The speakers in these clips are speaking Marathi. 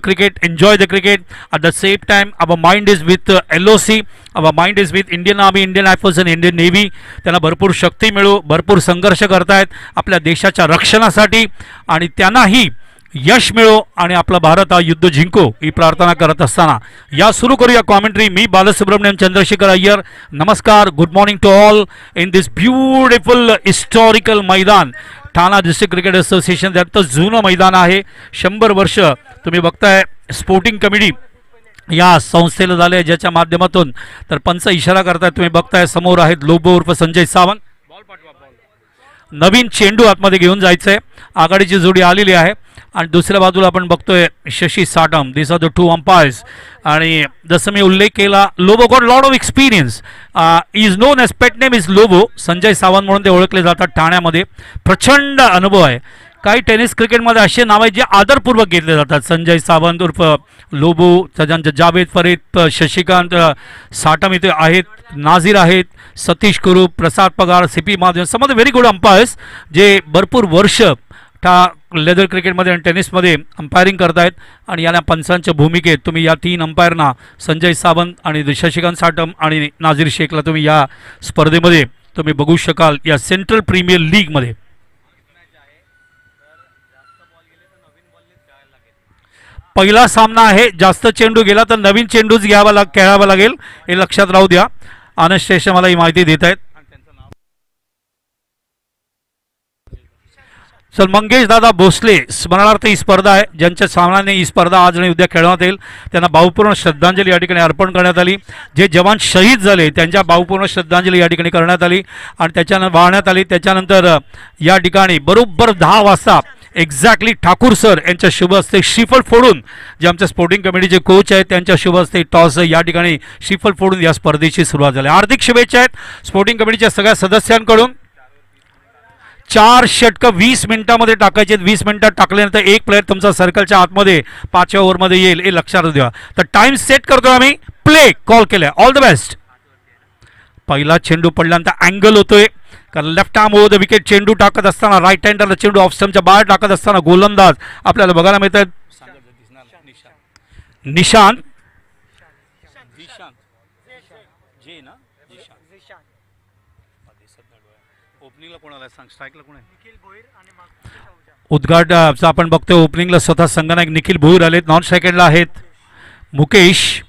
cricket, enjoy the cricket. At the same time, our mind is with LOC, our mind is with Indian Army, Indian Air Force and Indian Navy. त्यांना भरपूर शक्ती मिळो, भरपूर संघर्ष करतायत आपल्या देशाच्या रक्षणासाठी आणि त्यांनाही यश मिळो आणि आपला भारत हा युद्ध जिंको ही प्रार्थना करत असताना या सुरू करूया कॉमेंट्री. मी बालसुब्रमण्यम चंद्रशेखर अय्यर. नमस्कार, good morning to all in this beautiful historical मैदान. ठाणा डिस्ट्रिक्ट क्रिकेट असोसिएशन त्याचं जुनं मैदान आहे. 100 वर्ष तुम्ही बघताय स्पोर्टिंग कमिटी या संस्थेला झाले, ज्याच्या माध्यमातून तर पंच इशारा करतायत. तुम्ही बघताय समोर आहेत लोबो उर्फ संजय सावंत. नवीन चेंडू आतमध्ये घेऊन जायचंय. आघाडीची जोडी आलेली आहे आणि दुसऱ्या बाजूला आपण बघतोय शशी साटम. दिस आर द 2 अंपायर्स. आणि जसं मी उल्लेख केला, Lobo got lot of experience. Is non age pet name is Lobo. Sanjay Sawant म्हणून ते ओळखले जातात ठाण्यामध्ये. प्रचंड अनुभव आहे. काही टेनिस क्रिकेटमध्ये असे नाव आहेत जे आदरपूर्वक घेतले जातात. संजय सावंत उर्फ लोबो, त्याच्यानंतर जावेद फरीद, शशिकांत साटम इथे आहेत, नाझीर आहेत, सतीश कुरूप, Prasad Pagar, CP Mahadev. Some of the very good umpires जे भरपूर वर्ष लेदर क्रिकेटमध्ये आणि टेनिसमध्ये अंपायरिंग करतायत. आणि या पंचांच्या भूमिकेत तुम्ही या 3 अंपायरना संजय सावंत आणि शशिकांत साटम आणि नाझीर शेखला तुम्ही या स्पर्धेमध्ये तुम्ही बघू शकाल या सेंट्रल प्रीमियर लीगमध्ये. पहिला सामना आहे. जास्त चेंडू गेला तर नवीन चेंडूच खेळावा लागेल हे लक्षात राहू द्या. आनंद श्रेष्ठ मला ही माहिती देत आहेत. सर मंगेश दादा भोसले स्मरणार्थ ही स्पर्धा आहे. ज्यांच्या सामन्याने ही स्पर्धा आज आणि उद्या खेळवण्यात येईल त्यांना भावपूर्ण श्रद्धांजली या ठिकाणी अर्पण करण्यात आली. जे जवान शहीद झाले त्यांच्या भावपूर्ण श्रद्धांजली या ठिकाणी करण्यात आली आणि त्याच्यानंतर वाहण्यात आली. त्याच्यानंतर या ठिकाणी बरोबर 10 वाजता एक्झॅक्टली ठाकूर सर यांच्या शुभ हस्ते श्रीफल फोडून, जे आमच्या स्पोर्टिंग कमिटीचे कोच आहेत त्यांच्या शुभ हस्ते टॉस या ठिकाणी श्रीफल फोडून या स्पर्धेची सुरुवात झाली. हार्दिक शुभेच्छा आहेत स्पोर्टिंग कमिटीच्या सगळ्या सदस्यांकडून. 4 षटकं 20 मिनिटांमध्ये टाकायचे. 20 मिनिटात टाकल्यानंतर एक प्लेअर तुमचा सर्कलच्या आतमध्ये 5व्या ओव्हरमध्ये येईल हे लक्षात द्या. तर टाइम सेट करतो आम्ही. प्ले कॉल केलाय. All the best. पहिला चेंडू पडल्यानंतर अँगल होतोय कारण left arm over the wicket चेंडू टाकत असताना राईट हँडरला चेंडू ऑफ स्टंपच्या बाहेर टाकत असताना गोलंदाज आपल्याला बघायला मिळत आहेत निशांत. उद्घाटनाचा आपण बघतोय ओपनिंगला स्वतः संघनायक निखिल भोईर आलेत. नॉन सेकंडला आहेत मुकेश.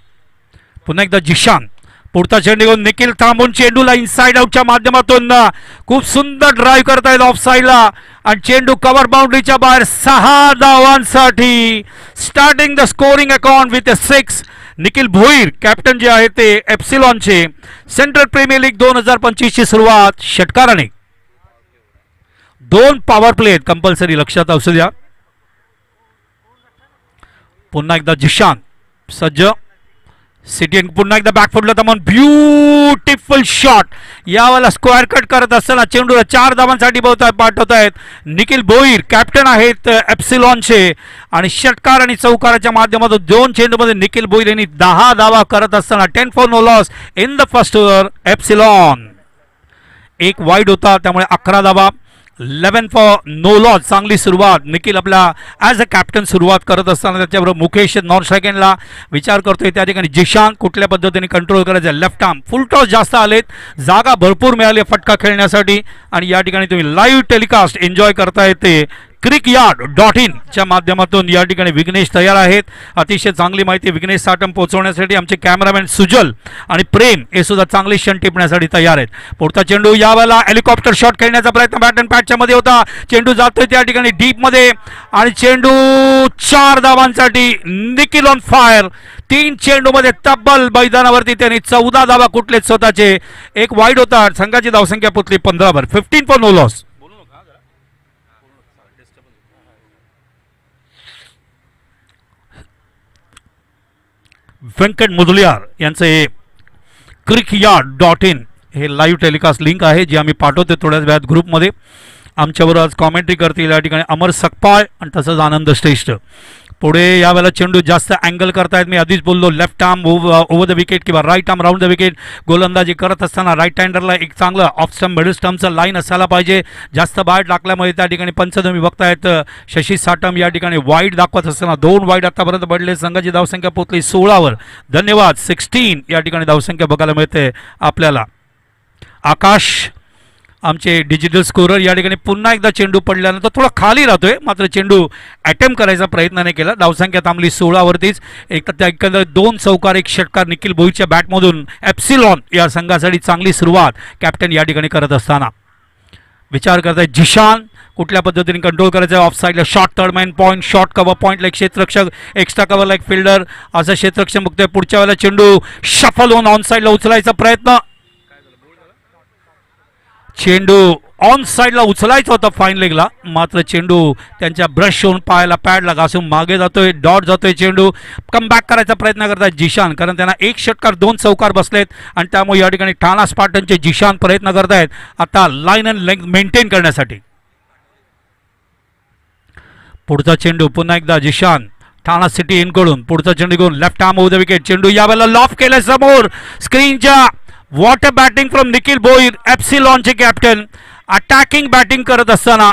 पुन्हा एकदा जिशान. पुढचा चेंडू घेऊन निखिल थांबून चेंडूला इनसाइड आउटच्या माध्यमातून खूप सुंदर ड्राईव्ह करतायत ऑफ साईडला आणि चेंडू कव्हर बाउंड्रीच्या बाहेर. 6 धावांसाठी starting the scoring account with 6. Nikhil Bhoir captain जे आहे ते एप्सिलॉनचे. सेंट्रल प्रीमियर लीग 2025 ची सुरुवात षटकाराने. 2 पॉवर प्ले आहेत कंपल्सरी लक्षात असू द्या. पुन्हा एकदा जिशान सज्ज. सिटिंग पुन्हा एकदा बॅकफुटला तमन ब्युटिफुल शॉट. यावाला स्क्वेअर कट करत असताना चेंडूला 4 धावांसाठी पाठवत आहेत निखिल भोईर कॅप्टन आहेत एप्सिलॉनचे. आणि षटकार आणि चौकाराच्या माध्यमातून 2 चेंडूमध्ये निखिल भोईर यांनी 10 धावा करत असताना 10 for no loss in the first over. Epsilon एक वाईड होता त्यामुळे 11 धावा. 11 फॉर नो लॉस. चांगली सुरुवात निखिल आपला ॲज अ कॅप्टन सुरुवात करत असताना त्याच्याबरोबर मुकेश नॉन सेकंडला विचार करतोय. त्या ठिकाणी जिशान कुठल्या पद्धतीने कंट्रोल करायचं. लेफ्ट आर्म फुल टॉस जास्त आलेत. जागा भरपूर मिळाली फटका खेळण्यासाठी आणि या ठिकाणी तुम्ही लाईव्ह टेलिकास्ट एन्जॉय करता येते. cricyard.in च्या माध्यमातून या ठिकाणी विघ्नेश तयार आहेत. अतिशय चांगली माहिती विघ्नेश साटम पोहोचवण्यासाठी आमचे कॅमेरामॅन सुजल आणि प्रेम हे सुद्धा चांगले क्षण टिपण्यासाठी तयार आहेत. पुढचा चेंडू यावेळेला हेलिकॉप्टर शॉट खेळण्याचा प्रयत्न बॅट अँड पॅडच्या मध्ये होता. चेंडू जातोय त्या ठिकाणी डीप मध्ये आणि चेंडू 4 धावांसाठी. Nikhil on fire. 3 चेंडूमध्ये तब्बल मैदानावरती त्यांनी 14 धावा कुठलेच स्वतःचे. एक वाईड होता. संघाची धावसंख्या पोचली 15 वर. 15 for no loss. Venkat Mudaliar यांचं हे cricyard.in हे लाईव्ह टेलिकास्ट लिंक आहे जी आम्ही पाठवतो थोड्याच वेळात ग्रुपमध्ये. आमच्याबरोबर आज कॉमेंट्री करतील या ठिकाणी अमर सकपाळ आणि तसंच आनंद श्रेष्ठ. पुढे यावेळेला चेंडू जास्त अँगल करतायत. मी आधीच बोललो left arm over the wicket किंवा right arm round the wicket. गोलंदाजी करत असताना राईट हँडरला एक चांगलं ऑफ स्टंप मिडल स्टंपचं लाईन असायला पाहिजे. जास्त बाहेर टाकल्यामुळे त्या ठिकाणी पंच तुम्ही बघतायत शशी साटम या ठिकाणी वाईड दाखवत असताना 2 वाईड आतापर्यंत पडले. संघाची धावसंख्या पोहोचली 16वर. धन्यवाद. 16 या ठिकाणी धावसंख्या बघायला मिळते आपल्याला. आकाश आमचे डिजिटल स्कोरर या ठिकाणी पुन्हा एकदा चेंडू पडल्यानंतर थोडा खाली राहतोय, मात्र चेंडू अटेम्प्ट करायचा प्रयत्न नाही केला. धावसंख्या थांबली 16वरतीच. एकंदर 2 चौकार 1 षटकार निखिल भोईरच्या बॅटमधून एप्सिलॉन या संघासाठी चांगली सुरुवात कॅप्टन या ठिकाणी करत असताना. विचार करताय जिशान कुठल्या पद्धतीने कंट्रोल करायचं. ऑफ साईडला short third man point, short cover पॉईंटला एक क्षेत्ररक्षक, एक्स्ट्रा कव्हरला एक फिल्डर असं क्षेत्ररक्षक बघतोय. पुढच्या वेळेला चेंडू शफल होऊन ऑन साईडला उचलायचा प्रयत्न. चेंडू ऑन साईडला उचलायचा होता फाईन लेगला, मात्र चेंडू त्यांच्या ब्रश होऊन पायाला पॅडला घासून मागे जातोय. डॉट जातोय. चेंडू कमबॅक करायचा प्रयत्न करतात जिशान, कारण त्यांना 1 षटकार 2 चौकार बसलेत आणि त्यामुळे या ठिकाणी ठाणा स्पार्टनचे जिशान प्रयत्न करतायत आता लाईन अँड लेंथ मेंटेन करण्यासाठी. पुढचा चेंडू पुन्हा एकदा जिशान ठाणा सिटी इनकडून. पुढचा चेंडू घेऊन left arm over the wicket. चेंडू यावेळेला लॉफ केलाय समोर स्क्रीनच्या. What a batting from Nikhil Bhoir, एप्सिलॉनचे कॅप्टन. अटॅकिंग बॅटिंग करत असताना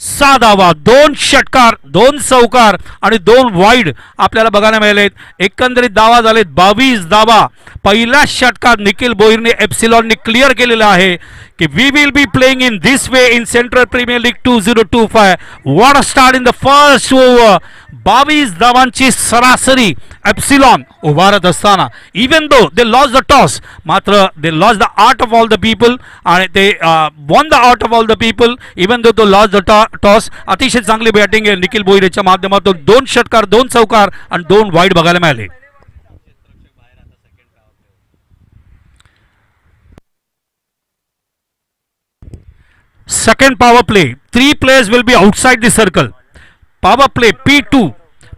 6 धावा, 2 षटकार 2 चौकार आणि 2 वाईड आपल्याला बघायला मिळालेत. एकंदरीत धावा झालेत 22 धावा. पहिला षटकार निखिल भोईरने एप्सिलॉनने क्लिअर केलेला आहे की we will be playing in this way in central premier league 2025. What a start in the first over. 22 धावांची सरासरी एप्सिलॉन उभारत असताना even though they lost the toss, मात्र they lost the heart of all the people आणि ते won the heart of all the people even though lost the toss. अतिशय चांगली बॅटिंग आहे निखिल भोईरच्या माध्यमातून. 2 षटकार 2 चौकार आणि 2 वाईड बघायला मिळाले. Second power play. 3 players will be outside the circle. Power play P2.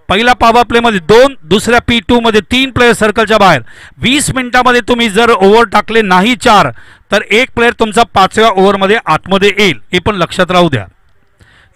पहिला पॉवर प्ले मध्ये 2, दुसऱ्या P2 मध्ये 3 प्लेयर सर्कलच्या बाहेर. 20 मिनिटांमध्ये तुम्ही जर ओव्हर टाकले नाही 4, तर 1 प्लेयर तुमचा 5व्या ओव्हरमध्ये आतमध्ये येईल. हे पण लक्षात राहू द्या.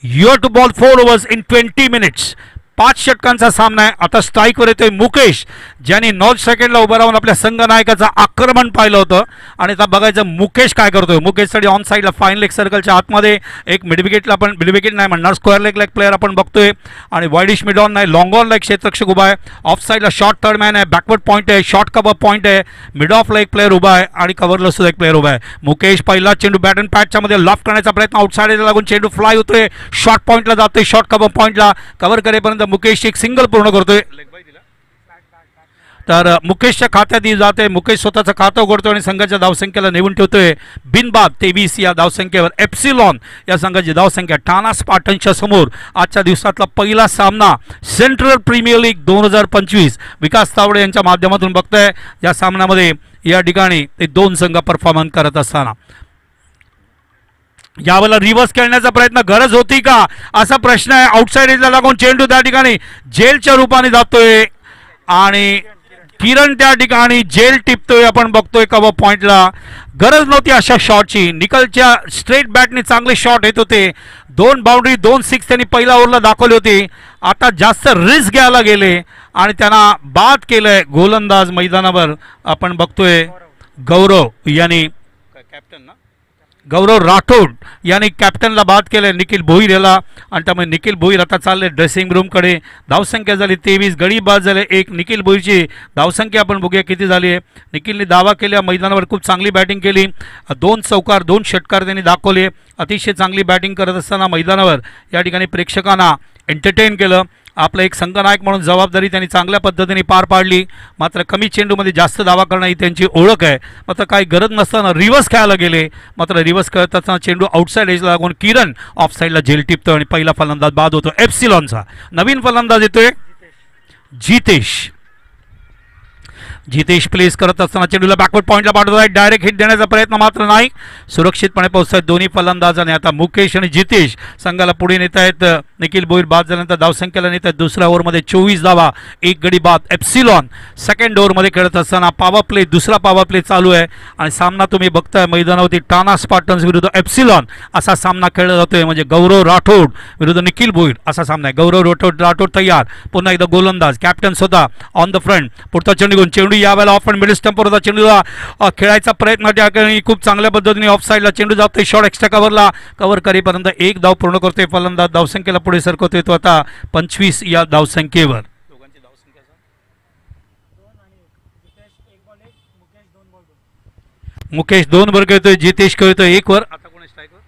You're to bowl 4 overs in 20 minutes. 5 षटकांचा सामना आहे. आता स्ट्राईकवर येतोय मुकेश, ज्यांनी 9 सेकंडला उभं राहून आपल्या संघ नायकाचं आक्रमण पाहिलं होतं. आणि आता बघायचं मुकेश काय करतोय. मुकेशसाठी ऑन साईडला फाईन लेग सर्कलच्या आतमध्ये एक मिड विकेटला आपण मिड विकेट नाही म्हणणार स्क्वेअर लेगला एक प्लेअर आपण बघतोय. आणि वाईडिश मिड ऑन नाही लॉंग ऑनला एक क्षेत्ररक्षक उभा आहे. ऑफ साईडला शॉर्ट थर्ड मॅन आहे, बॅकवर्ड पॉईंट आहे, शॉर्ट कव्हर पॉईंट आहे, मिड ऑफला एक प्लेअर उभा आहे आणि कव्हरला सुद्धा एक प्लेअर उभा आहे. मुकेश पहिला चेंडू बॅट अँड पॅचच्या मध्ये लॉफ्ट करण्याचा प्रयत्न. आउटसाईडला लागून चेंडू फ्लाय होतोय. शॉर्ट पॉईंटला जातोय. शॉर्ट कव्हर पॉईंटला कव्हर करेपर्यंत मुकेश एक सिंगल पूर्ण करतोय. तर मुकेशच्या खात्यात ही जाते. मुकेश स्वतःचं खातं उघडतोय आणि संघाच्या धावसंख्येला नेऊन ठेवतोय बिनबाद 23 या धावसंख्येवर. एप्सिलॉन या संघाची धावसंख्या ठाणा स्पार्टन्सच्या समोर. आजच्या दिवसातला पहिला सामना सेंट्रल प्रीमियर लीग 2025 विकास तावडे यांच्या माध्यमातून बघतोय. या सामन्यामध्ये या ठिकाणी ते 2 संघ परफॉर्मन्स करत असताना यावेळेला रिव्हर्स खेळण्याचा प्रयत्न गरज होती का असा प्रश्न आहे. आउटसाइड एजला लागून चेंडू त्या ठिकाणी जेलच्या रूपाने जातोय आणि किरण त्या ठिकाणी जेल टिपतोय. आपण बघतोय कव्हर पॉइंटला. गरज नव्हती अशा शॉटची. निकलच्या स्ट्रेट बॅटने चांगले शॉट येत होते. 2 बाउंड्री 2 6 त्यांनी पहिल्या ओव्हरला दाखवली होती. आता जास्त रिस्क घ्यायला गेले आणि त्यांना बाद केलंय. गोलंदाज मैदानावर आपण बघतोय गौरव यांनी कॅप्टन ना गौरव राठोड यांनी कॅप्टनला बाद केलं निखिल भोईर याला. आणि त्यामुळे निखिल भोईर आता चालले ड्रेसिंग रूमकडे. धावसंख्या झाली 23, गडी बाद झाले 1. निखिल भोईरची धावसंख्या आपण बघूया किती झाली आहे. निखिलने दावा केल्या मैदानावर खूप चांगली बॅटिंग केली. 2 चौकार 2 षटकार त्यांनी दाखवले. अतिशय चांगली बॅटिंग करत असताना मैदानावर या ठिकाणी प्रेक्षकांना एंटरटेन केलं. आपलं एक संघनायक म्हणून जबाबदारी त्यांनी चांगल्या पद्धतीने पार पाडली. मात्र कमी चेंडूमध्ये जास्त धावा करणं ही त्यांची ओळख आहे. मात्र काही गरज नसताना रिव्हर्स खेळायला गेले. मात्र रिव्हर्स खेळत असताना चेंडू आउटसाईड एजला लागून किरण ऑफ साईडला झेल टिपतो आणि पहिला फलंदाज बाद होतो एप्सिलॉनचा. नवीन फलंदाज येतोय जितेश. जितेश प्लेस करत असताना चेंडूला बॅकवर्ड पॉईंटला पाठवत आहे. डायरेक्ट हिट देण्याचा प्रयत्न मात्र नाही. सुरक्षितपणे पोहोचत आहेत दोन्ही फलंदाज आणि आता मुकेश आणि जितेश संघाला पुढे नेत आहेत. निखिल भोईर बाद झाल्यानंतर धावसंख्येला नेत आहेत. दुसऱ्या ओव्हरमध्ये 24 धावा, एक गडी बाद. एप्सिलॉन सेकंड ओव्हरमध्ये खेळत असताना पॉवर प्ले, दुसरा पॉवर प्ले चालू आहे आणि सामना तुम्ही बघताय मैदानावरती टाना स्पार्टन्स विरुद्ध एप्सिलॉन असा सामना खेळला जातोय. म्हणजे गौरव राठोड विरुद्ध निखिल भोईर असा सामना आहे. गौरव राठोड तयार, पुन्हा एकदा गोलंदाज कॅप्टन स्वतः ऑन द फ्रंट. पुढचा चेंडू घेऊन चेंडू यावेळेला ऑफ अँड मिडल स्टंपवर होता. चेंडूला खेळायचा प्रयत्न खूप चांगल्या पद्धतीने ऑफ साईडला चेंडू जातोय. शॉर्ट एक्स्ट्रा कव्हर करेपर्यंत एक धाव पूर्ण करतोय फलंदाज. धावसंख्येला पुढे सरकवतोय तो आता 25 या धावसंख्येवर. मुकेश 2 वर खेळतोय, जितेश खेळतोय 1 वर. आता कोण स्ट्राईकवर?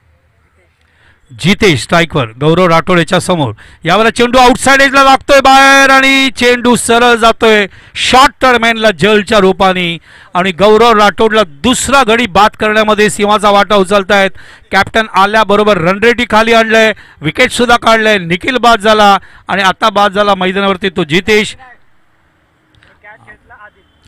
जितेश स्ट्राईकवर, गौरव राठोड याच्या समोर. यावेळेला चेंडू आउटसाइड एजला लागतोय बाहेर आणि चेंडू सरळ जातोय शॉर्ट टर्मॅनला जलच्या रूपाने आणि गौरव राठोडला दुसरा गडी बाद करण्यामध्ये सिंहाचा वाटा उचलतायत. कॅप्टन आल्याबरोबर रन रेटी खाली आणलंय, विकेट सुद्धा काढलंय. निखिल बाद झाला आणि आता बाद झाला मैदानावरती तो जितेश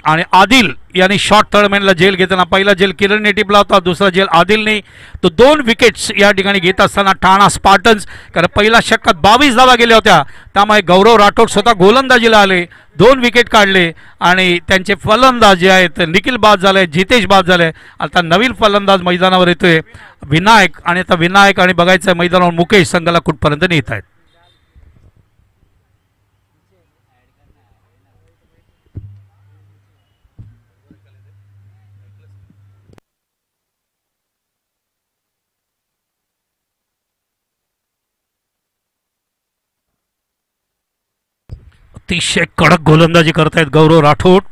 आणि आदिल यांनी शॉर्ट टर्मॅनला जेल घेताना पहिला जेल किरणने टिपला होता, दुसरा जेल आदिलने. तो 2 विकेट्स या ठिकाणी घेत असताना ठाणा स्पार्टन्स, कारण पहिल्या षटकात 22 धावा गेल्या होत्या, त्यामुळे गौरव राठोड स्वतः गोलंदाजीला आले, 2 विकेट काढले आणि त्यांचे फलंदाज जे आहेत निखिल बाद झाले, जितेश बाद झाले. आता नवीन फलंदाज मैदानावर येतोय विनायक आणि आता विनायक आणि बघायचं मैदानावर मुकेश संघाला कुठपर्यंत नेत आहेत. अतिशय कडक गोलंदाजी करतायत गौरव राठोड.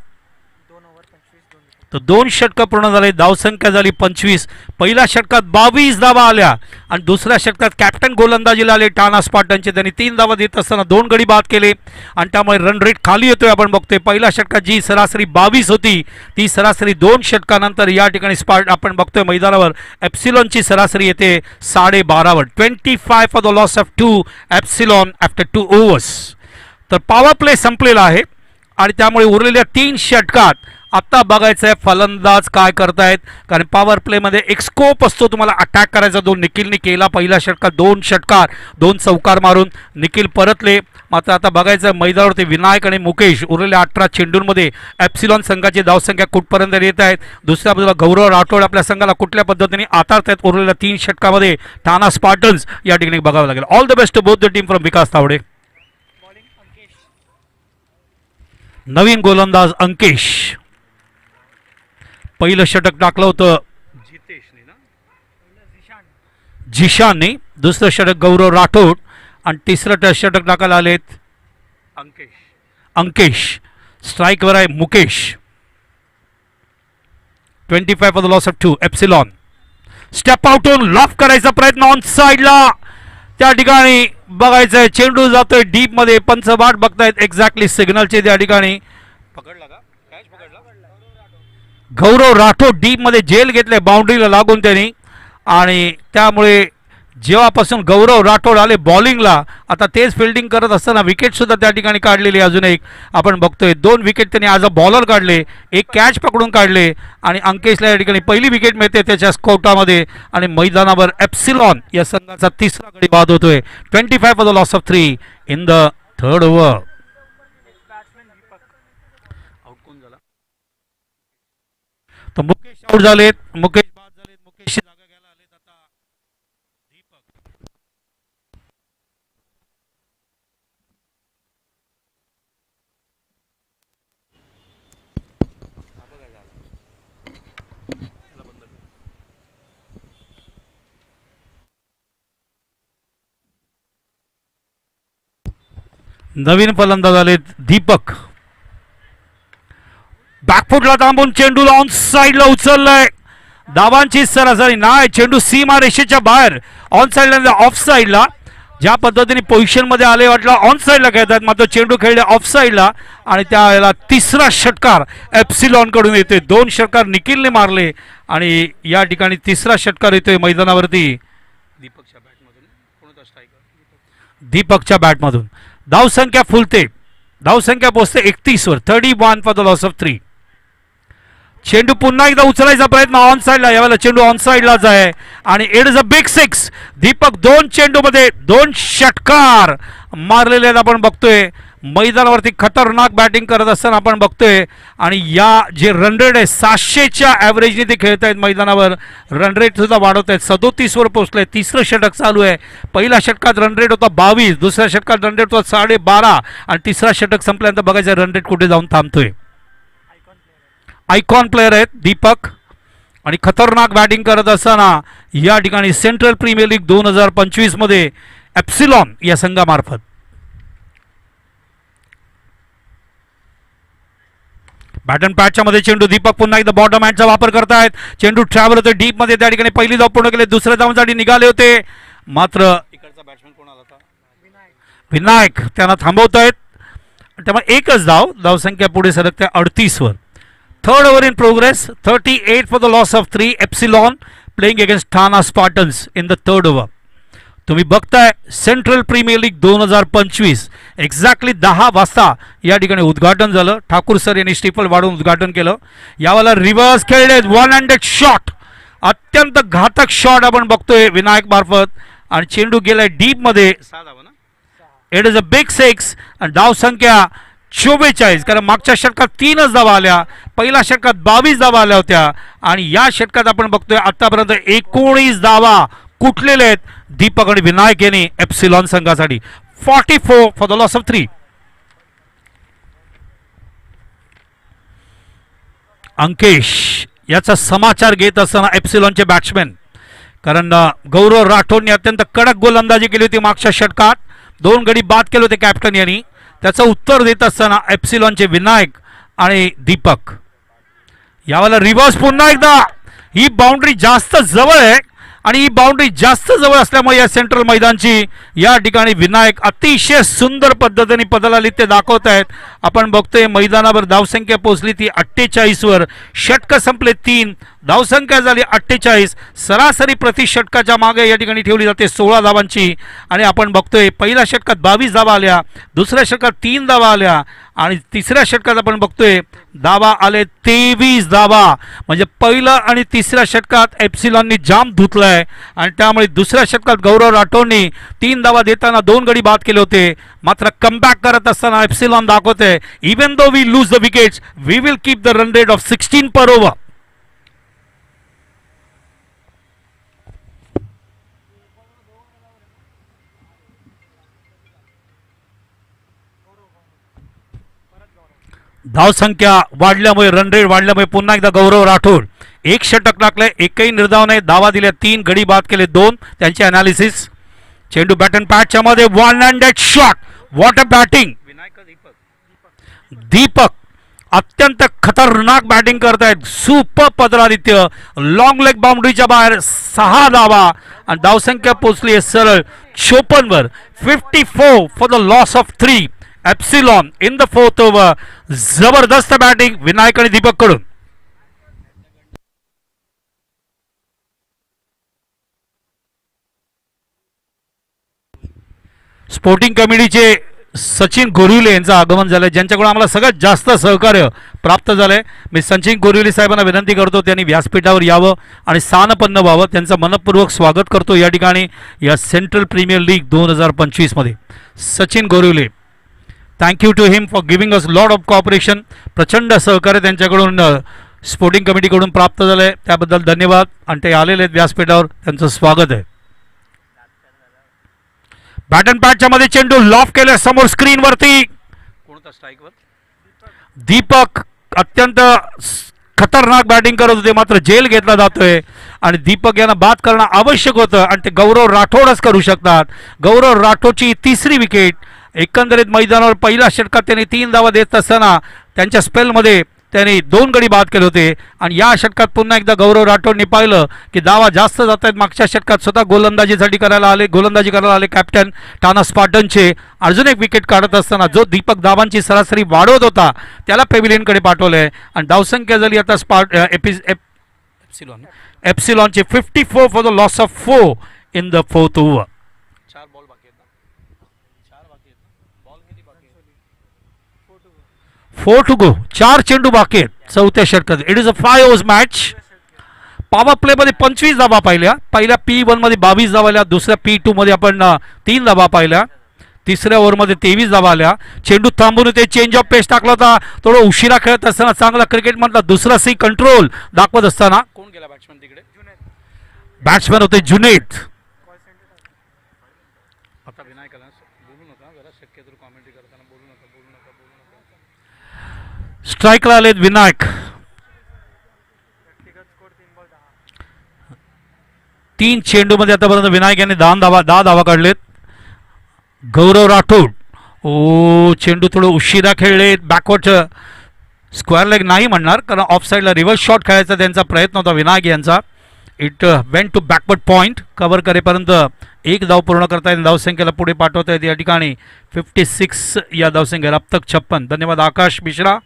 तर 2 षटकं पूर्ण झाले, धावसंख्या झाली 25. पहिल्या षटकात 22 धावा आल्या आणि दुसऱ्या षटकात कॅप्टन गोलंदाजीला आले टाना स्पार्टनचे. त्यांनी 3 धावा देत असताना 2 गडी बाद केले आणि त्यामुळे रन रेट खाली येतोय. आपण बघतोय पहिल्या षटकात जी सरासरी 22 होती ती सरासरी 2 षटकानंतर या ठिकाणी आपण बघतोय मैदानावर एप्सिलॉनची सरासरी येते 12.5 वर. 25 for the loss of 2 epsilon after 2 overs. तर पॉवर प्ले संपलेला आहे आणि त्यामुळे उरलेल्या 3 षटकात आता बघायचं आहे फलंदाज काय करतायत, कारण पॉवर प्लेमध्ये एक स्कोप असतो तुम्हाला अटॅक करायचा. निखिलने केला पहिल्या षटकात, 2 षटकार 2 चौकार मारून निखिल परतले. मात्र आता बघायचं मैदानावरती विनायक आणि मुकेश उरलेल्या 18 चेंडूंमध्ये एप्सिलॉन संघाची धावसंख्या कुठपर्यंत येत आहेत. दुसऱ्या बाजूला गौरव राठोड आपल्या संघाला कुठल्या पद्धतीने आतारत आहेत उरलेल्या 3 षटकामध्ये. ठाणा स्पार्टन्स या ठिकाणी बघावं लागेल. All the best to both the team from Vikas Tawde. नवीन गोलंदाज अंकेश, पहिलं षटक टाकलं होतं जिशानने, दुसरं षटक गौरव राठोड आणि तिसरं षटक टाकायला आलेत अंकेश. स्ट्राईकवर आहे Mukesh. 25 for the loss of 2 Epsilon. Step आउटून लॉक करायचा प्रयत्न ऑन साइडला, त्या ठिकाणी बघायचंय चेंडू जातोय डीप मध्ये. पंच वाट बघतायत एक्झॅक्टली सिग्नलचे. त्या ठिकाणी पकडला का कॅच पकडला गौरव राठोड डीप मध्ये जेल घेतले बाउंड्रीला लागून त्यांनी आणि त्यामुळे जेव्हापासून गौरव राठोड आले बॉलिंगला आता तेच फिल्डिंग करत असताना विकेट सुद्धा त्या ठिकाणी काढलेली. अजून एक आपण बघतोय 2 विकेट त्यांनी आज बॉलर काढले, एक कॅच पकडून काढले आणि अंकेशला या ठिकाणी पहिली विकेट मिळते त्याच्या स्कोटामध्ये आणि मैदानावर एप्सिलॉन या संघाचा तिसरा गडी बाद होतोय. 25 for the loss of 3 in the third over. तर मुकेश आउट झालेत, मुकेश बाद झालेत, मुकेशची जागा घ्यायला आलेत आता दीपक. नवीन फलंदाज आलेत दीपक. बॅकफुटला थांबून चेंडूला ऑन साइडला उचललाय. धावांची सरासरी नाही, चेंडू सीमा रेषेच्या बाहेर ऑन साइडला ऑफ साइडला. ज्या पद्धतीने पोझिशन मध्ये आले वाटलं ऑन साइडला खेळतात, मात्र चेंडू खेळले ऑफ साइडला आणि त्यावेळेला तिसरा षटकार एप्सिलॉन कडून येतोय. 2 षटकार निखिलने मारले आणि या ठिकाणी तिसरा षटकार येतोय मैदानावरती दीपकच्या बॅटमधून. धावसंख्या फुलते, धावसंख्या पोहोचते 31 वर. 31 फॉर द लॉस ऑफ 3. चेंडू पुन्हा एकदा उचलायचा प्रयत्न ऑन साईडला, यावेळेला चेंडू ऑन साईडलाच आहे आणि it is a big six. Deepak 2 चेंडूमध्ये 2 षटकार मारलेले आहेत आपण बघतोय. मैदानावरती खतरनाक बॅटिंग करत असताना आपण बघतोय आणि या जे रन रेट आहे 700च्या ॲव्हरेजने ते खेळत आहेत मैदानावर. रन रेट सुद्धा वाढवत आहेत, 37वर पोहोचले. तिसरं षटक चालू आहे. पहिल्या षटकात रन रेट होता 22, दुसऱ्या षटकात रन रेट होता 12.5 आणि तिसरा षटक संपल्यानंतर बघायचं रन रेट कुठे जाऊन थांबतोय. आयकॉन प्लेयर आहेत दीपक आणि खतरनाक बॅटिंग करत असताना या ठिकाणी सेंट्रल प्रीमियर लीग 2025 मध्ये एप्सिलॉन या संघामार्फत बॅट अँड पॅचच्या मध्ये चेंडू. दीपक पुन्हा एकदा बॉटम हँडचा वापर करतायत. चेंडू ट्रॅव्हल होते डीप मध्ये, त्या ठिकाणी पहिली धाव पूर्ण केली, दुसऱ्या धावांसाठी निघाले होते मात्र इकडचा बॅट्समॅन कोण आला होता, विनायक, त्यांना थांबवत आहेत. त्यामुळे एकच धावसंख्या पुढे सरकते 38वर. Third over in progress, 38 for the loss of 3. Epsilon playing against Thana Spartans in the third over. तुम्ही बघताय सेंट्रल प्रीमियर लीग 2025 एक्झॅक्टली 10 वाजता या ठिकाणी उद्घाटन झालं. ठाकूर सर यांनी स्टीफल वाढवून उद्घाटन केलं. यावेळेला रिव्हर्स खेळले, 1 हँडेड शॉट, अत्यंत घातक शॉट आपण बघतोय विनायक मार्फत आणि चेंडू गेलाय डीप मध्ये. It is a big six आणि धाव संख्या 44, कारण मागच्या षटकात 3च धावा आल्या, पहिल्या षटकात 22 धावा आल्या होत्या आणि या षटकात आपण बघतोय आतापर्यंत 19 धावा कुठलेले आहेत दीपक आणि विनायक यांनी एप्सिलॉन संघासाठी. 44 for the loss of 3. Ankesh याचा समाचार घेत असताना एप्सिलॉनचे बॅट्समॅन, कारण गौरव राठोडने अत्यंत कडक गोलंदाजी केली होती मागच्या षटकात, 2 गडी बाद केले होते कॅप्टन यांनी. त्याचं उत्तर देत असताना एप्सिलॉनचे विनायक आणि दीपक. यावेळेला रिव्हर्स पुन्हा एकदा, ही बाउंड्री जास्त जवळ आहे आणि ही बाउंड्री जास्त जवळ असल्यामुळे या सेंट्रल मैदानची या ठिकाणी विनायक अतिशय सुंदर पद्धतीने पदलालित्य दाखवत आहेत. आपण बघतोय मैदानावर धावसंख्या पोहोचली ती 48वर, षटक संपले 3, धावसंख्या झाली 48. सरासरी प्रति षटकाच्या मागे या ठिकाणी ठेवली जाते 16 धावांची आणि आपण बघतोय पहिल्या षटकात 22 धावा आल्या, दुसऱ्या षटकात 3 धावा आल्या आणि तिसऱ्या षटकात आपण बघतोय धावा आले 23 धावा. म्हणजे पहिलं आणि तिसऱ्या षटकात एप्सिलॉननी जाम धुतलाय आणि त्यामुळे दुसऱ्या षटकात गौरव राठोडनी 3 धावा देताना 2 गडी बाद केले होते. मात्र कमबॅक करत असताना एप्सिलॉन दाखवते even though we lose the wickets we will keep the run rate of 16 per over. धावसंख्या वाढल्यामुळे, रन रेट वाढल्यामुळे पुन्हा एकदा गौरव राठोड 1 षटक टाकले, एकही निर्धाव नाही, धावा दिल्या 3, गडी बाद केले 2. त्यांचे अनालिसिस. चेंडू बॅट अँड पॅचच्या मध्ये 1 handed shot. What a batting. Deepak अत्यंत खतरनाक बॅटिंग करतायत, सुपर पदरादित्य. लॉंग लेग बाउंड्रीच्या बाहेर 6 धावा आणि धावसंख्या पोहोचली आहे सरळ 54वर. 54 for the loss of 3. Epsilon in the 4th over. जबरदस्त बॅटिंग विनायक आणि दीपक कडून. स्पोर्टिंग कमिटीचे सचिन गोरिवले यांचं आगमन झालंय, ज्यांच्याकडून आम्हाला सगळ्यात जास्त सहकार्य प्राप्त झालंय. मी सचिन गोरिवले साहेबांना विनंती करतो त्यांनी व्यासपीठावर यावं आणि स्थानपन्न व्हावं. त्यांचं मनपूर्वक स्वागत करतो या ठिकाणी या सेंट्रल प्रीमियर लीग 2025 मध्ये. Sachin Gorivale, thank you to him for giving us lot of cooperation. प्रचंड सहकार्य त्यांच्याकडून स्पोर्टिंग कमिटीकडून प्राप्त झालं आहे, त्याबद्दल धन्यवाद. आणि ते आलेले आहेत व्यासपीठावर, त्यांचं स्वागत आहे. बॅट अँड पॅचच्या मध्ये चेंडू लॉफ केले समोर स्क्रीनवरती. कोणता स्ट्राईकवर दीपक अत्यंत खतरनाक बॅटिंग करत होते, मात्र जेल घेतला जातोय आणि दीपक यांना बाद करणं आवश्यक होतं आणि ते गौरव राठोडच करू शकतात. गौरव राठोडची 3री विकेट. एकंदरीत मैदानावर पहिल्या षटकात त्यांनी 3 धावा देत असताना त्यांच्या स्पेलमध्ये त्यांनी 2 गडी बाद केले होते आणि या षटकात पुन्हा एकदा गौरव राठोडने पाहिलं की धावा जास्त जात आहेत. मागच्या षटकात स्वतः गोलंदाजी करायला आले कॅप्टन ठाणा स्पार्टनचे. अजून एक विकेट काढत असताना जो दीपक धावांची सरासरी वाढवत होता त्याला पेव्हिलियनकडे पाठवलंय आणि धावसंख्या झाली आता एप्सिलॉनचे 54 for the loss of 4 in the 4th over. 4 4 to go. 4 चेंडू बाकी आहेत चौथ्या षटकात. It is a 5 overs match. Power play मध्ये 25 धावा पाहिल्या. पहिल्या P1 मध्ये 22 धावा आल्या. दुसऱ्या P2 मध्ये आपण 3 धावा पाहिल्या. तिसऱ्या ओव्हरमध्ये 23 धावा आल्या. चेंडू थांबून ते चेंज ऑफ पेस टाकला होता. थोडं उशिरा खेळत असताना चांगला क्रिकेट मधला दुसरा सी कंट्रोल दाखवत असताना कोण गेला बॅट्समॅन तिकडे? बॅट्समॅन होते जुनैद. आता विनायकाला बोलू नका जरा, शक्यतो कॉमेंट्री करताना बोलू नका. स्ट्राईकला आलेत विनायक. 3 चेंडू मध्ये आतापर्यंत विनायक यांनी 10 धावा काढलेत. गौरव राठोड चेंडू थोडं उशिरा खेळलेत. बॅकवर्ड स्क्वेअर लेग नाही म्हणणार कारण ऑफ साईडला रिव्हर्स शॉट खेळायचा त्यांचा प्रयत्न होता विनायक यांचा. It went to backward point. Cover करेपर्यंत एक धाव पूर्ण करता येईल. धावसंख्येला पुढे पाठवता येते या ठिकाणी 56 या धावसंख्येला. अब तक 56. धन्यवाद आकाश मिश्रा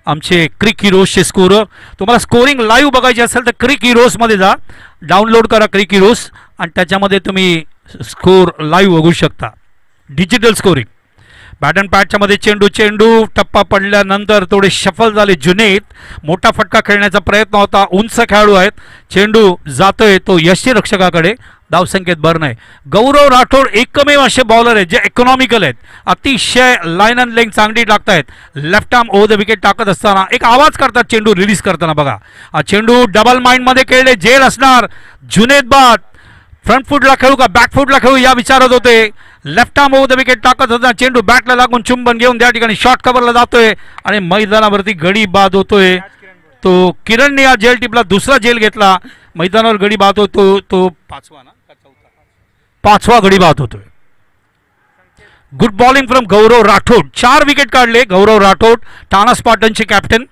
आमचे क्रिक हिरोजचे स्कोरर. तुम्हाला स्कोरिंग लाईव्ह बघायची असेल तर क्रिक हिरोजमध्ये जा, डाउनलोड करा क्रिक हिरोज आणि त्याच्यामध्ये तुम्ही स्कोर लाईव्ह बघू शकता. Digital scoring. बॅट अँड पॅटच्या मध्ये चेंडू टप्पा पडल्यानंतर थोडे शफल झाले जुनैद. मोठा फटका खेळण्याचा प्रयत्न होता. उंच खेळाडू आहेत. चेंडू जातोय तो यष्टीरक्षकाकडे. धावसंख्येत भर नाही. गौरव राठोड एकमेव असे बॉलर आहेत जे इकॉनॉमिकल आहेत. अतिशय लाईन अँड लेंथ चांगली टाकतायत. Left arm over the wicket टाकत असताना एक आवाज करतात चेंडू रिलीज करताना बघा. हा चेंडू डबल माइंड मध्ये खेळले जेल असणार. जुनैद बाद फ्रंट फुटला खेळू का बॅक फुटला खेळू या विचारत होते. Left arm over the wicket टाकत होता. चेंडू बॅटला लागून चुंबन घेऊन त्या ठिकाणी शॉर्ट कव्हरला जातोय आणि मैदानावरती गडी बाद होतोय. तो किरणने या जेल टिपला दुसरा जेल घेतला. मैदानावर गडी बाद होतो. तो पाचवा गडी बाद होतोय. Good bowling from Gaurav Rathod. 4 wicket काढले गौरव राठोड ठाणा स्पार्टनचे कॅप्टन.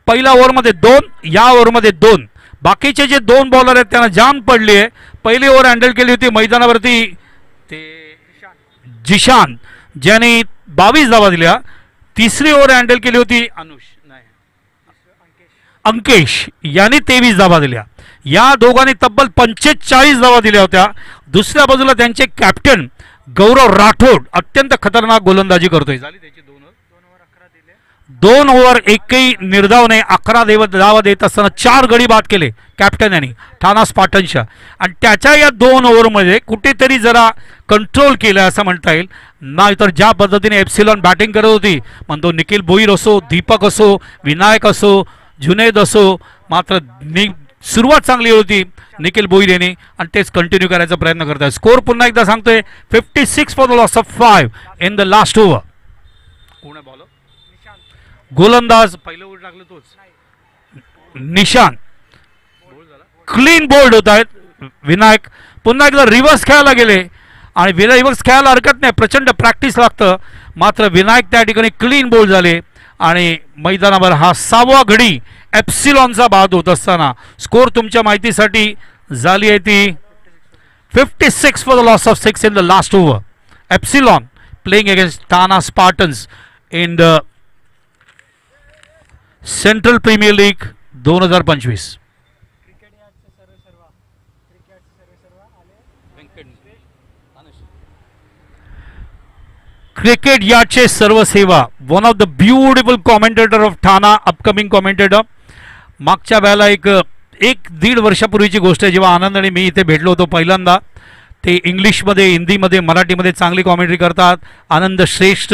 पहिल्या ओव्हरमध्ये 2, या ओव्हरमध्ये 2. बाकीचे जे 2 बॉलर आहेत त्यांना जाम पडली आहे. पहिली ओव्हर हँडल केली होती मैदानावरती ते जिशान ज्याने 22 धावा दिल्या. तिसरी ओव्हर हँडल केली होती अंकेश यांनी 23 धावा दिल्या. या दोघांनी तब्बल 45 धावा दिल्या होत्या. दुसऱ्या बाजूला त्यांचे कॅप्टन गौरव राठोड अत्यंत खतरनाक गोलंदाजी करतोय. झाली त्याची 2 ओव्हर एकही निर्धाव नाही. 11 धावा देत असताना 4 गडी बाद केले कॅप्टन यांनी ठाणा स्पार्टन्सच्या. आणि त्याच्या या 2 ओव्हरमध्ये कुठेतरी जरा कंट्रोल केलं असं म्हणता येईल. नाहीतर ज्या पद्धतीने एप्सिलॉन बॅटिंग करत होती म्हणतो निखिल भोईर असो, दीपक असो, विनायक असो, जुनैद असो, मात्र सुरुवात चांगली होती निखिल भोईर यांनी आणि तेच कंटिन्यू करायचा प्रयत्न करतात. स्कोर पुन्हा एकदा सांगतोय 56 for the loss of 5 in the last over. कोण आहे बॉलर? गोलंदाज पहिलं ओव्हर टाकलं तोच निशान. क्लीन बोल्ड होत आहेत. विनायक पुन्हा एकदा रिव्हर्स खेळायला गेले आणि रिव्हर्स खेळायला हरकत नाही. प्रचंड प्रॅक्टिस लागतं. मात्र विनायक त्या ठिकाणी क्लीन बोल्ड झाले आणि मैदानावर हा 6वा गडी एप्सिलॉनचा बाद होत असताना स्कोर तुमच्या माहितीसाठी झाली आहे ती 56 for the loss of 6 in the last over. Epsilon playing against Thana Spartans in the central premier league 2025. Cricket यार्डचे सर्व सेवा. One of the beautiful commentator of Thana, upcoming commentator. मागच्या वेळेला एक 1-1.5 वर्षापूर्वीची गोष्ट आहे जेव्हा आनंद आणि मी इथे भेटलो होतो पहिल्यांदा. ते इंग्लिशमध्ये, हिंदीमध्ये, मराठीमध्ये चांगली कॉमेंट्री करतात. आनंद श्रेष्ठ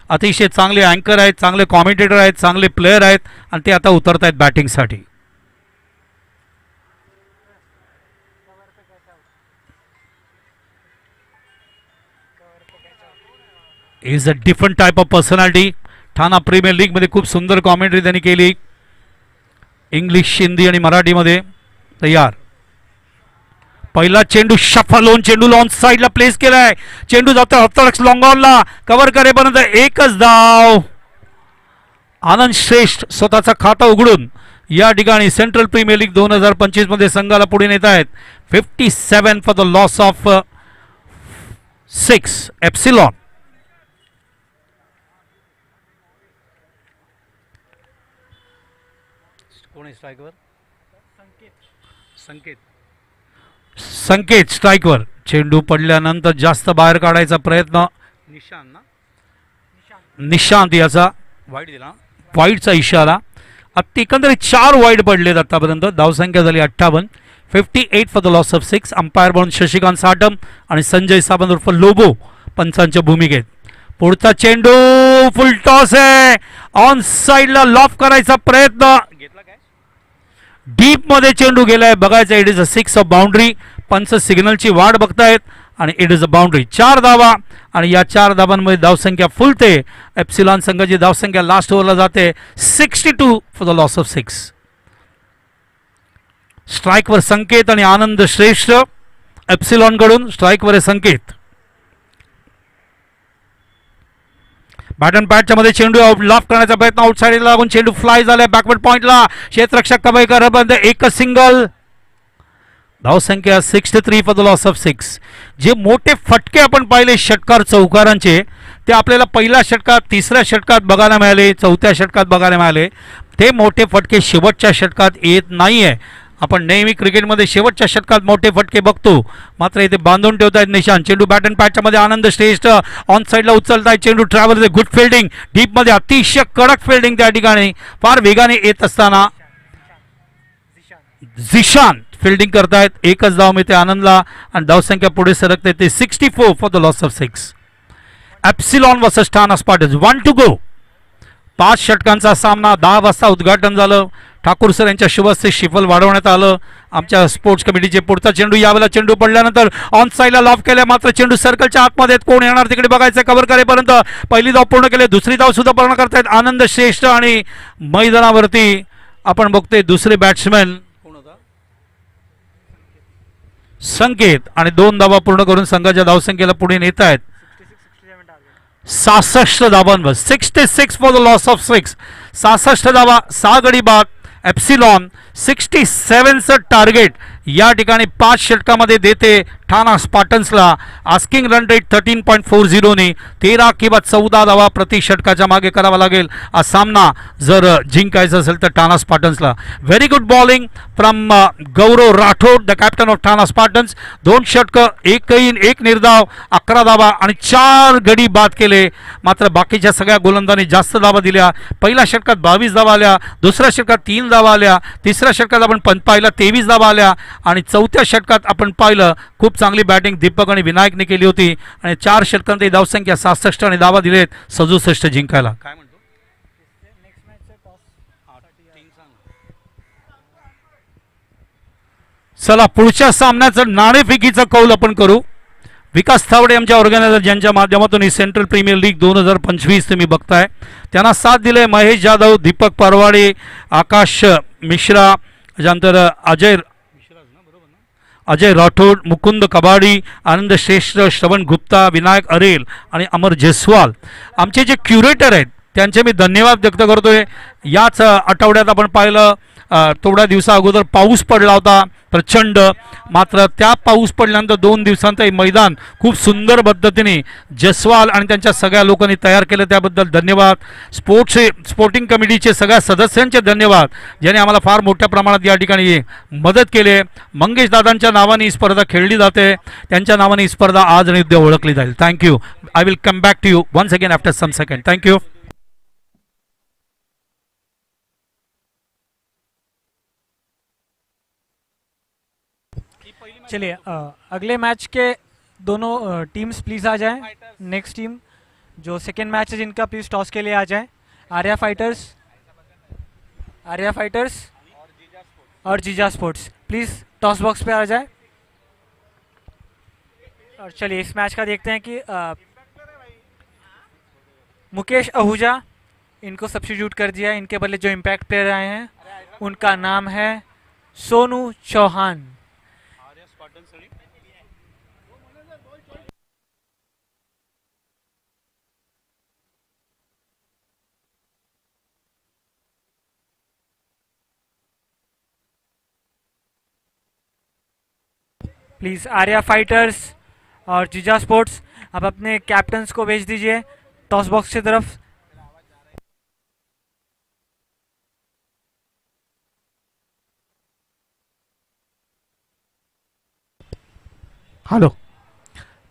अतिशय चांगले अँकर आहेत, चांगले कॉमेंटेटर आहेत, चांगले प्लेयर आहेत आणि ते आता उतरत आहेत बॅटिंगसाठी. Is a different type of personality. Thana premier league मध्ये खूप सुंदर कॉमेंट्री त्यांनी केली. इंग्लिश, हिंदी आणि मराठीमध्ये. तयार. पहिला चेंडू शफल होऊन चेंडू लॉन साईडला प्लेस केलाय. चेंडू जातो ऑर्थोडॉक्स लॉंग ऑनला. कव्हर करेपर्यंत एकच धाव. आनंद श्रेष्ठ स्वतःचा खाता उघडून या ठिकाणी सेंट्रल प्रीमियर लीग 2025 मध्ये संघाला पुढे नेत आहेत. 57 for the loss of 6 epsilon. कोण आहे स्ट्राईकवर? संकेत स्ट्राईकवर. चेंडू पडल्यानंतर जास्त बाहेर काढायचा प्रयत्न. निशांत याचा वाईट दिला. वाईडचा इशारा. एकंदरीत 4 वाईड पडलेत आतापर्यंत. धावसंख्या झाली 58. 58 for the loss of 6. Umpire म्हणून शशिकांत साटम आणि संजय सावंत उर्फ लोबो पंचांच्या भूमिकेत. पुढचा चेंडू फुल टॉस आहे. ऑन साइडला लॉफ करायचा प्रयत्न. डीप मध्ये चेंडू गेलाय. बघायचा it is a 6 of boundary. पंच सिग्नलची वाट बघतायत आणि इट इज अ बाउंड्री. 4 धावा आणि या 4 धावांमध्ये धावसंख्या फुलते. एप्सिलॉन संघाची धावसंख्या लास्ट ओव्हरला जाते 62 फॉर द लॉस ऑफ 6. स्ट्राईकवर संकेत आणि आनंद श्रेष्ठ एप्सिलॉन कडून. स्ट्राईकवर संकेत. बॅट अँड पॅटच्या मध्ये चेंडू लॉफ करण्याचा प्रयत्न. आउटसाइडला लागून चेंडू फ्लाय झालाय बॅकवर्ड पॉइंटला. क्षेत्ररक्षक कबईकर बंद. एकच सिंगल. धावसंख्या 63 फॉर द लॉस ऑफ 6. जे मोठे फटके आपण पाहिले षटकार चौकारांचे ते आपल्याला पहिल्या षटकात, तिसऱ्या षटकात बघायला मिळाले, चौथ्या षटकात बघायला मिळाले. ते मोठे फटके शेवटच्या षटकात येत नाहीये. आपण नेहमी क्रिकेटमध्ये शेवटच्या षटकात मोठे फटके बघतो, मात्र इथे बांधून ठेवतायत निशान. चेंडू बॅट अँड पॅटच्या मध्ये आनंद श्रेष्ठ ऑन साईडला उचलताय. चेंडू ट्रॅव्हल गुड फिल्डिंग. डीप मध्ये अतिशय कडक फिल्डिंग त्या ठिकाणी. फार वेगाने येत असताना झिशान फिल्डिंग करतायत. एकच धाव मिळते आनंदला आणि धावसंख्या पुढे सरकते ते 64 for the loss of 6. Epsilon versus Thana Spartans 1 to go. 5 षटकांचा सामना. 10 वाजता उद्घाटन झालं. ठाकूर सर यांच्या शुभ हस्ते शिफल वाढवण्यात आलं आमच्या स्पोर्ट्स कमिटीचे. पुढचा चेंडू यावेळेला चेंडू पडल्यानंतर ऑन साईडला लॉफ केल्या, मात्र चेंडू सर्कलच्या आतमध्ये. कोण येणार तिकडे बघायचं. कव्हर करेपर्यंत पहिली धाव पूर्ण केली. दुसरी धाव सुद्धा पूर्ण करतायत आनंद श्रेष्ठ आणि मैदानावरती आपण बघतोय दुसरे बॅट्समॅन संकेत आणि 2 धावा पूर्ण करून संघाच्या धावसंख्येला पुढे नेत आहेत 66 धावांवर. 66 फॉर द लॉस ऑफ 6. 66 धावा, 6 गडी बाद. एप्सिलॉन 67चं टार्गेट या ठिकाणी 5 षटकामध्ये देते ठाणा स्पार्टन्सला. आस्किंग रन रेट 13.40 ने 13 किंवा 14 धावा प्रति षटकाच्या मागे करावा लागेल हा सामना जर जिंकायचा असेल तर ठाणा स्पार्टन्सला. Very good bowling from Gaurav Rathod the captain of Thana Spartans. 2 षटकं, एक निर्धाव, 11 धावा आणि 4 गडी बाद केले. मात्र बाकीच्या सगळ्या गोलंदाजांनी जास्त धावा दिल्या. पहिल्या षटकात 22 धावा आल्या, दुसऱ्या षटकात 3 धावा आल्या, तिसऱ्या षटकात आपण पाहिलं 23 धावा आल्या आणि चौथ्या षटकात आपण पाहिलं खूप चांगली बॅटिंग दीपक आणि विनायकने केली होती आणि 4 षटकांत धावसंख्या 67 आणि धावा दिलेत 67 जिंकायला. काय म्हणतो चला पुढच्या सामन्याचं नाणेफेकीचं कौल आपण करू. विकास थावडे आमच्या ऑर्गनायझर ज्यांच्या माध्यमातून ही सेंट्रल प्रीमियर लीग 2025 तुम्ही बघताय, त्यांना साथ दिले महेश जाधव, दीपक परवाडे, आकाश मिश्रा, त्याच्यानंतर अजय राठोड, मुकुंद कबाडी, आनंद श्रेष्ठ, श्रवण गुप्ता, विनायक अरेल आणि अमर जयस्वाल. आमचे जे क्युरेटर आहेत त्यांचे मी धन्यवाद व्यक्त करतोय. याच आठवड्यात आपण पाहिलं थोड्या दिवसा अगोदर पाऊस पडला होता प्रचंड, मात्र त्या पाऊस पडल्यानंतर 2 दिवसांत हे मैदान खूप सुंदर पद्धतीने जयस्वाल आणि त्यांच्या सगळ्या लोकांनी तयार केलं, त्याबद्दल धन्यवाद. स्पोर्टिंग कमिटीचे सगळ्या सदस्यांचे धन्यवाद ज्यांनी आम्हाला फार मोठ्या प्रमाणात या ठिकाणी मदत केली. मंगेश दादांच्या नावाने ही स्पर्धा खेळली जाते, त्यांच्या नावाने ही स्पर्धा आज आणि उद्या ओळखली जाईल. Thank you. I will come back to you once again after some second. Thank you. चलिए अगले मैच के दोनों टीम्स प्लीज़ आ जाएं. नेक्स्ट टीम जो सेकेंड मैच है जिनका प्लीज़ टॉस के लिए आ जाएं. आर्या फाइटर्स और जीजा स्पोर्ट्स प्लीज़ टॉस बॉक्स पे आ जाए. और चलिए इस मैच का देखते हैं कि मुकेश आहूजा इनको सब्स्टिट्यूट कर दिया. इनके बदले जो इम्पैक्ट प्लेयर आए हैं उनका नाम है सोनू चौहान. प्लीज़ आर्या फाइटर्स और जीजा स्पोर्ट्स आप अपने कैप्टन्स को भेज दीजिए टॉस बॉक्स की तरफ. हॅलो,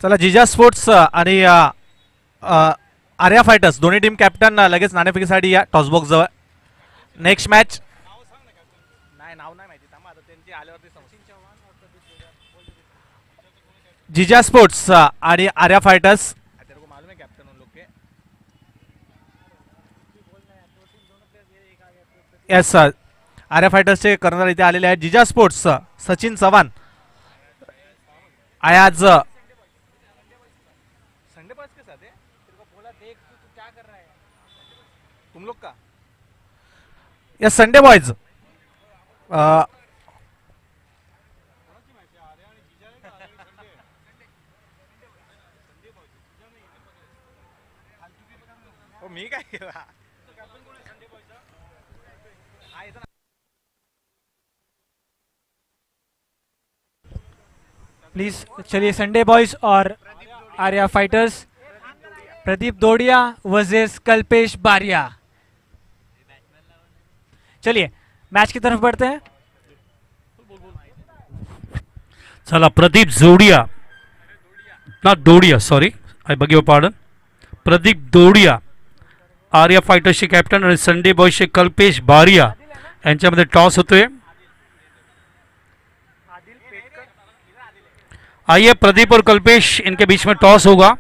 चला जीजा स्पोर्ट्स आणि आर्या फायटर्स दोन्ही टीम कॅप्टन लगेच नाणेफेकीसाठी या टॉस बॉक्स जवळ. नेक्स्ट मॅच नाव नाही माहिती, थांबा आता त्यांची आल्यावरती जिजा स्पोर्ट्स आणि Arya fighters. Yes sir, Arya फायटर्सचे कर्णधार इथे आलेले आहेत. जिजा स्पोर्ट्स सचिन चव्हाण आज संडे बॉयज के साथ है, तेरे को बोला देख तू क्या कर रहा है तुम लोग का. यस संडे बॉयज मी काय केला. प्लीज चलिए, संडे बॉयज और आर्या फाइटर्स. प्रदीप दोड़िया वर्सेस कल्पेश बारिया. चलिए मैच की तरफ बढ़ते हैं. चला, प्रदीप जोडिया ना Dodiya, sorry I beg your pardon. Pradeep Dodiya Arya फायटर्सचे कॅप्टन आणि संडे बॉयजचे कल्पेश बारिया यांच्यामध्ये टॉस होतोय. आइए, प्रदीप और कल्पेश इनके बीच में टॉस होगा.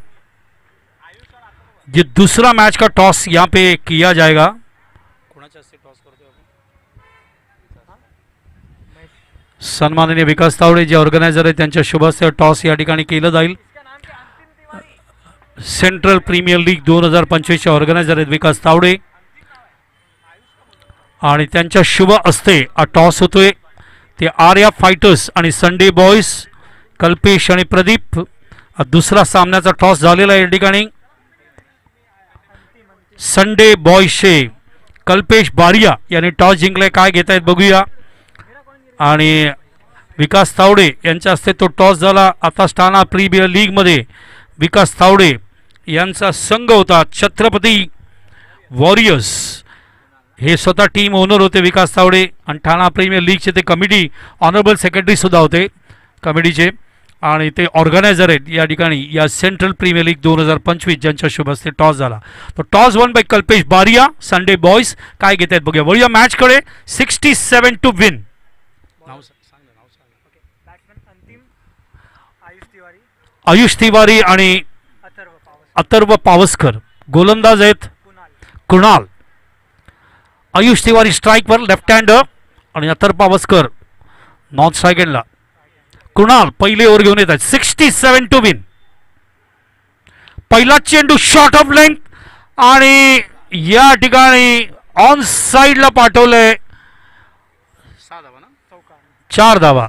ये दूसरा मैच का टॉस यहाँ पे किया जाएगा. सन्माननीय विकास तावडे जे ऑर्गनायझर आहेत त्यांच्या शुभ हस्ते टॉस या ठिकाणी केलं जाईल. सेंट्रल प्रीमियर लीग 2025 चे ऑर्गनायझर आहेत विकास तावडे आणि त्यांच्या शुभ हस्ते हा टॉस होतोय. ते आर्या फायटर्स आणि संडे बॉयज कल्पेश आणि प्रदीप. दुसरा सामन्याचा टॉस झालेला आहे या ठिकाणी. संडे बॉयजचे कल्पेश बारिया यांनी टॉस जिंकलाय. काय घेत आहेत बघूया. आणि विकास तावडे यांच्या हस्ते तो टॉस झाला. आता स्टाना प्रीमियर लीगमध्ये विकास तावडे यांचा संघ होता छत्रपती वॉरियर्स. हे स्वतः टीम ओनर होते विकास तावडे आणि ठाणा प्रीमियर लीगचे ते कमिटी ऑनरेबल सेक्रेटरी सुद्धा होते कमिटीचे आणि ते ऑर्गनायझर आहेत या ठिकाणी या सेंट्रल प्रीमियर लीग 2025 ज्यांच्या शुभ हस्ते टॉस झाला. तो toss won by Kalpesh Bariya. Sunday boys काय घेत आहेत बघूया. वळूया मॅचकडे. 67 टू विन. आयुष तिवारी आणि अथर्व पावसकर. गोलंदाज आहेत कुणाल. आयुष तिवारी स्ट्राईकवर लेफ्ट हँडर आणि अथर्व पावसकर नॉन स्ट्राईक हँडला. कुणाल पहिले ओव्हर घेऊन येत आहेत. 67 टू विन. पहिला चेंडू शॉर्ट ऑफ लेंथ आणि या ठिकाणी ऑन साइडला पाठवलंय. 4 धावा.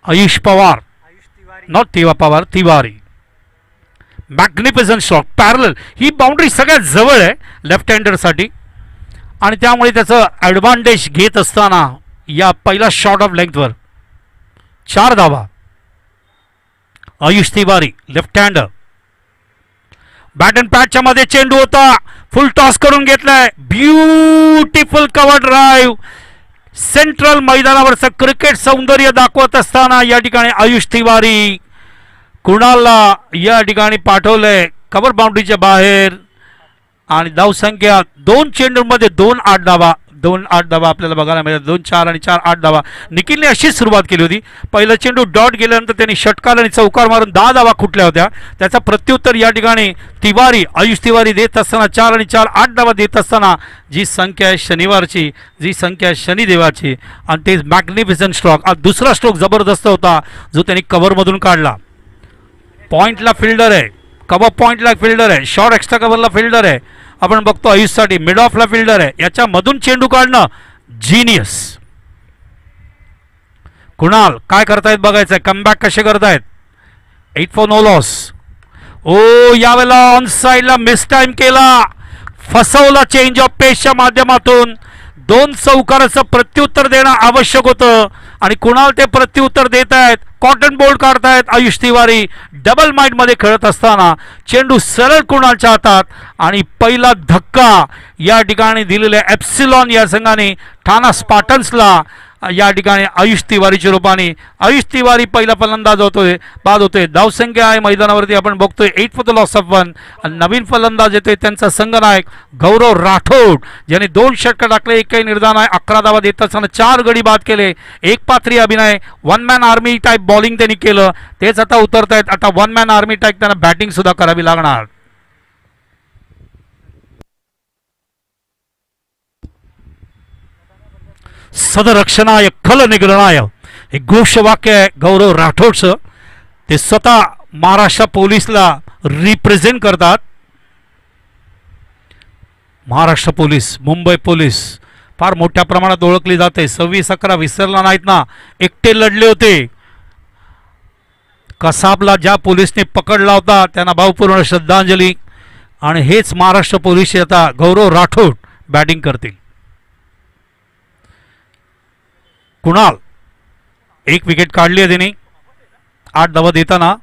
Ayush Pawar, not Pawar, Tiwari. Magnificent shot पॅरल. ही बाउंड्री सगळ्यात जवळ आहे लेफ्ट हँडरसाठी आणि त्यामुळे त्याचं ॲडव्हान्टेज घेत असताना या पहिला शॉट ऑफ लेंथवर 4 धावा. Ayush Tiwari left hander. Bat and पॅचच्या मध्ये चेंडू होता. फुल टॉस करून घेतलाय. Beautiful cover drive. सेंट्रल मैदानावरचं क्रिकेट सौंदर्य दाखवत असताना या ठिकाणी आयुष तिवारी कुणालला या ठिकाणी पाठवलंय कव्हर बाउंड्रीच्या बाहेर आणि धावसंख्या 2 चेंडूंमध्ये 2-8 धावा. 2-8 धावा आपल्याला बघायला मिळतात. 2-4 आणि 4-8 धावा. निखिलने अशीच सुरुवात केली होती. पहिला चेंडू डॉट गेल्यानंतर त्यांनी षटकार आणि चौकार मारून 10 धावा खुटल्या होत्या. त्याचा प्रत्युत्तर या ठिकाणी तिवारी आयुष तिवारी देत असताना 4 आणि 4 8 धावा देत असताना जी संख्या आहे शनिवारची, जी संख्या आहे शनिदेवाची आणि ते मॅग्निफिसंट स्ट्रोक. दुसरा स्ट्रोक जबरदस्त होता जो त्यांनी कव्हरमधून काढला. पॉइंटला फिल्डर आहे. कव्हर पॉइंटला फिल्डर आहे. शॉर्ट एक्स्ट्रा कव्हरला फिल्डर आहे. आपण बघतो आयुषसाठी मिड ऑफला फिल्डर आहे. याच्यामधून चेंडू काढणं जीनियस. कुणाल काय करतायत बघायचंय. कमबॅक कसे करतायत. 8 फॉर नो लॉस. ओ यावेळेला ऑन साइडला मिस टाइम केला. फसवला चेंज ऑफ पेसच्या माध्यमातून. 2 चौकाराचं प्रत्युत्तर देणं आवश्यक होतं आणि कुणाल ते प्रत्युत्तर देत आहेत. कॉटन बोल्ड काढतायत आयुष तिवारी. डबल माइंड मध्ये खेळत असताना चेंडू सरळ कुणालच्या हातात आणि पहिला धक्का या ठिकाणी दिलेल्या एप्सिलॉन या संघाने ठाणा स्पार्टन्सला या ठिकाणी आयुष तिवारीच्या रूपाने. आयुष तिवारी पहिला फलंदाज बाद होतोय. धावसंख्या आहे मैदानावरती आपण बघतोय 8 फॉर द लॉस ऑफ 1. नवीन फलंदाज येतोय त्यांचा संघनायक गौरव राठोड ज्याने 2 षटकं टाकले. एक काही निर्धान आहे. 11 धावा देत असताना 4 गडी बाद केले. एक पात्री अभिनय. 1 मॅन आर्मी टाईप बॉलिंग त्यांनी केलं. तेच आता उतरतायत. आता 1 मॅन आर्मी टाईप त्यांना बॅटिंग सुद्धा करावी लागणार. सदरक्षणाय खल निग्रणाय हे घोषवाक्य आहे गौरव राठोडचं. ते स्वतः महाराष्ट्र पोलीसला रिप्रेझेंट करतात. महाराष्ट्र पोलीस, मुंबई पोलीस फार मोठ्या प्रमाणात ओळखली जाते. 26-11 विसरला नाहीत ना. एकटे लढले होते. कसाबला ज्या पोलिसने पकडला होता त्यांना भावपूर्ण श्रद्धांजली. आणि हेच महाराष्ट्र पोलीस आता गौरव राठोड बॅटिंग करतील. कुणाल एक विकेट काढली आहे त्यांनी 8 धावा देताना.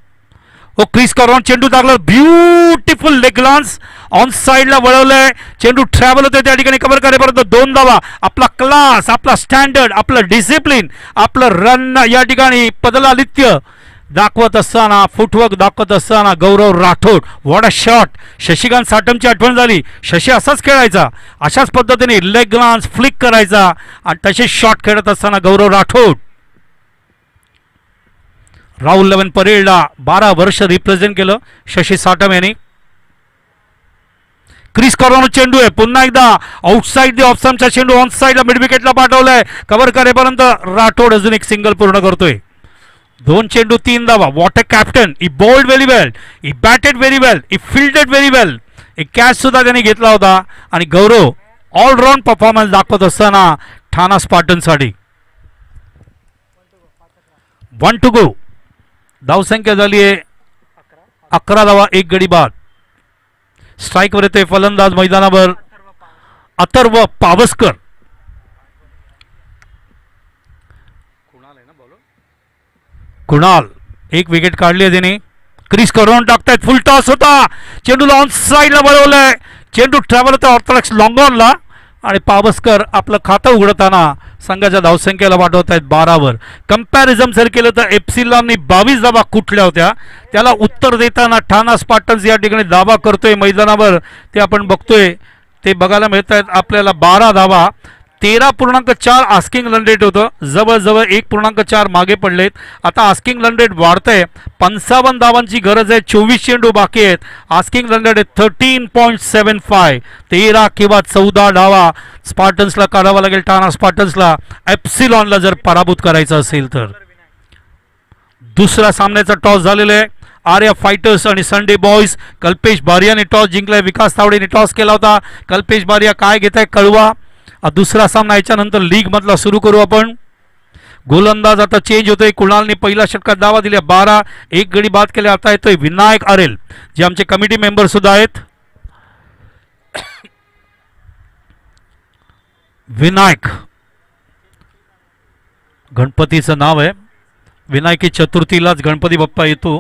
क्रिस करून चेंडू टाकला. ब्युटिफुल लेग ग्लान्स ऑन साइडला वळवलंय. चेंडू ट्रॅव्हल होतोय त्या ठिकाणी कव्हर करेपर्यंत 2 धावा. आपला क्लास, आपला स्टँडर्ड, आपलं डिसिप्लिन, आपलं रन या ठिकाणी पदलालित्य दाखवत असताना, फुटवर्क दाखवत असताना Gaurav Rathod. What a shot. Shashikant साटमची आठवण झाली. शशी असाच खेळायचा. अशाच पद्धतीने लेग ग्लान्स फ्लिक करायचा आणि तसे शॉट खेळत असताना गौरव राठोड. राहुल 11 परेडला 12 वर्ष रिप्रेझेंट केलं शशी साटम यांनी. क्रिस कॉर्नर चेंडू आहे. पुन्हा एकदा आउटसाइड द ऑफ स्टंपचा चेंडू ऑन साइडला मिड विकेटला पाठवलाय. कव्हर करेपर्यंत राठोड अजून एक सिंगल पूर्ण करतोय. 2 चेंडू 3 धावा. What a captain. He bowled very well, he batted very well, he fielded very well. एक कॅच सुद्धा त्याने घेतला होता आणि गौरव ऑलराऊंड परफॉर्मन्स दाखवत असताना ठाणा स्पार्टनसाठी. 1 टू गो. धावसंख्या झाली आहे 11 धावा, 1 गडी बाद. स्ट्राईकवर येतोय फलंदाज मैदानावर अथर्व पावसकर. कुणाल एक विकेट काढली आहे त्याने. क्रिस करून टाकतायत. फुल टॉस होता. चेंडूला ऑन साइडला वळवलंय. चेंडू ट्रॅव्हल होता ऑर्थोडॉक्स लॉंग ऑनला आणि पावसकर आपलं खातं उघडताना संघाच्या धावसंख्येला पाठवत आहेत 12वर. कंपॅरिझन जर केलं तर एप्सिलॉननी 22 धावा कुठल्या होत्या त्याला उत्तर देताना ठाणा स्पार्टन्स या ठिकाणी धावा करतोय मैदानावर. ते आपण बघतोय. ते बघायला मिळत आहेत आपल्याला 12 धावा. 13.4 आस्किंग रन रेट होतं. जवळजवळ 1.4 मागे पडलेत. आता आस्किंग रन रेट वाढतंय. 55 धावांची गरज आहे. 24 चेंडू बाकी आहेत. Asking run rate 13.75. 13 किंवा 14 धावा स्पार्टन्सला काढावा लागेल ठाणा स्पार्टन्सला एप्सिलॉनला जर पराभूत करायचं असेल तर. दुसऱ्या सामन्याचा टॉस झालेला आहे. आर्या फायटर्स आणि संडे बॉयज. कल्पेश बारियाने टॉस जिंकलाय. विकास तावडेने टॉस केला होता. कल्पेश बारिया काय घेत आहे कळवा. दुसरा सामना याच्यानंतर लीग मधला सुरू करू आपण. गोलंदाज आता चेंज होतोय. कुणालने पहिल्या षटकात धावा दिल्या 12, 1 गडी बाद केले. आता येतोय विनायक आरेल जे आमचे कमिटी मेंबर सुद्धा आहेत. विनायक गणपतीचं नाव आहे. विनायकी चतुर्थीलाच गणपती बाप्पा येतो.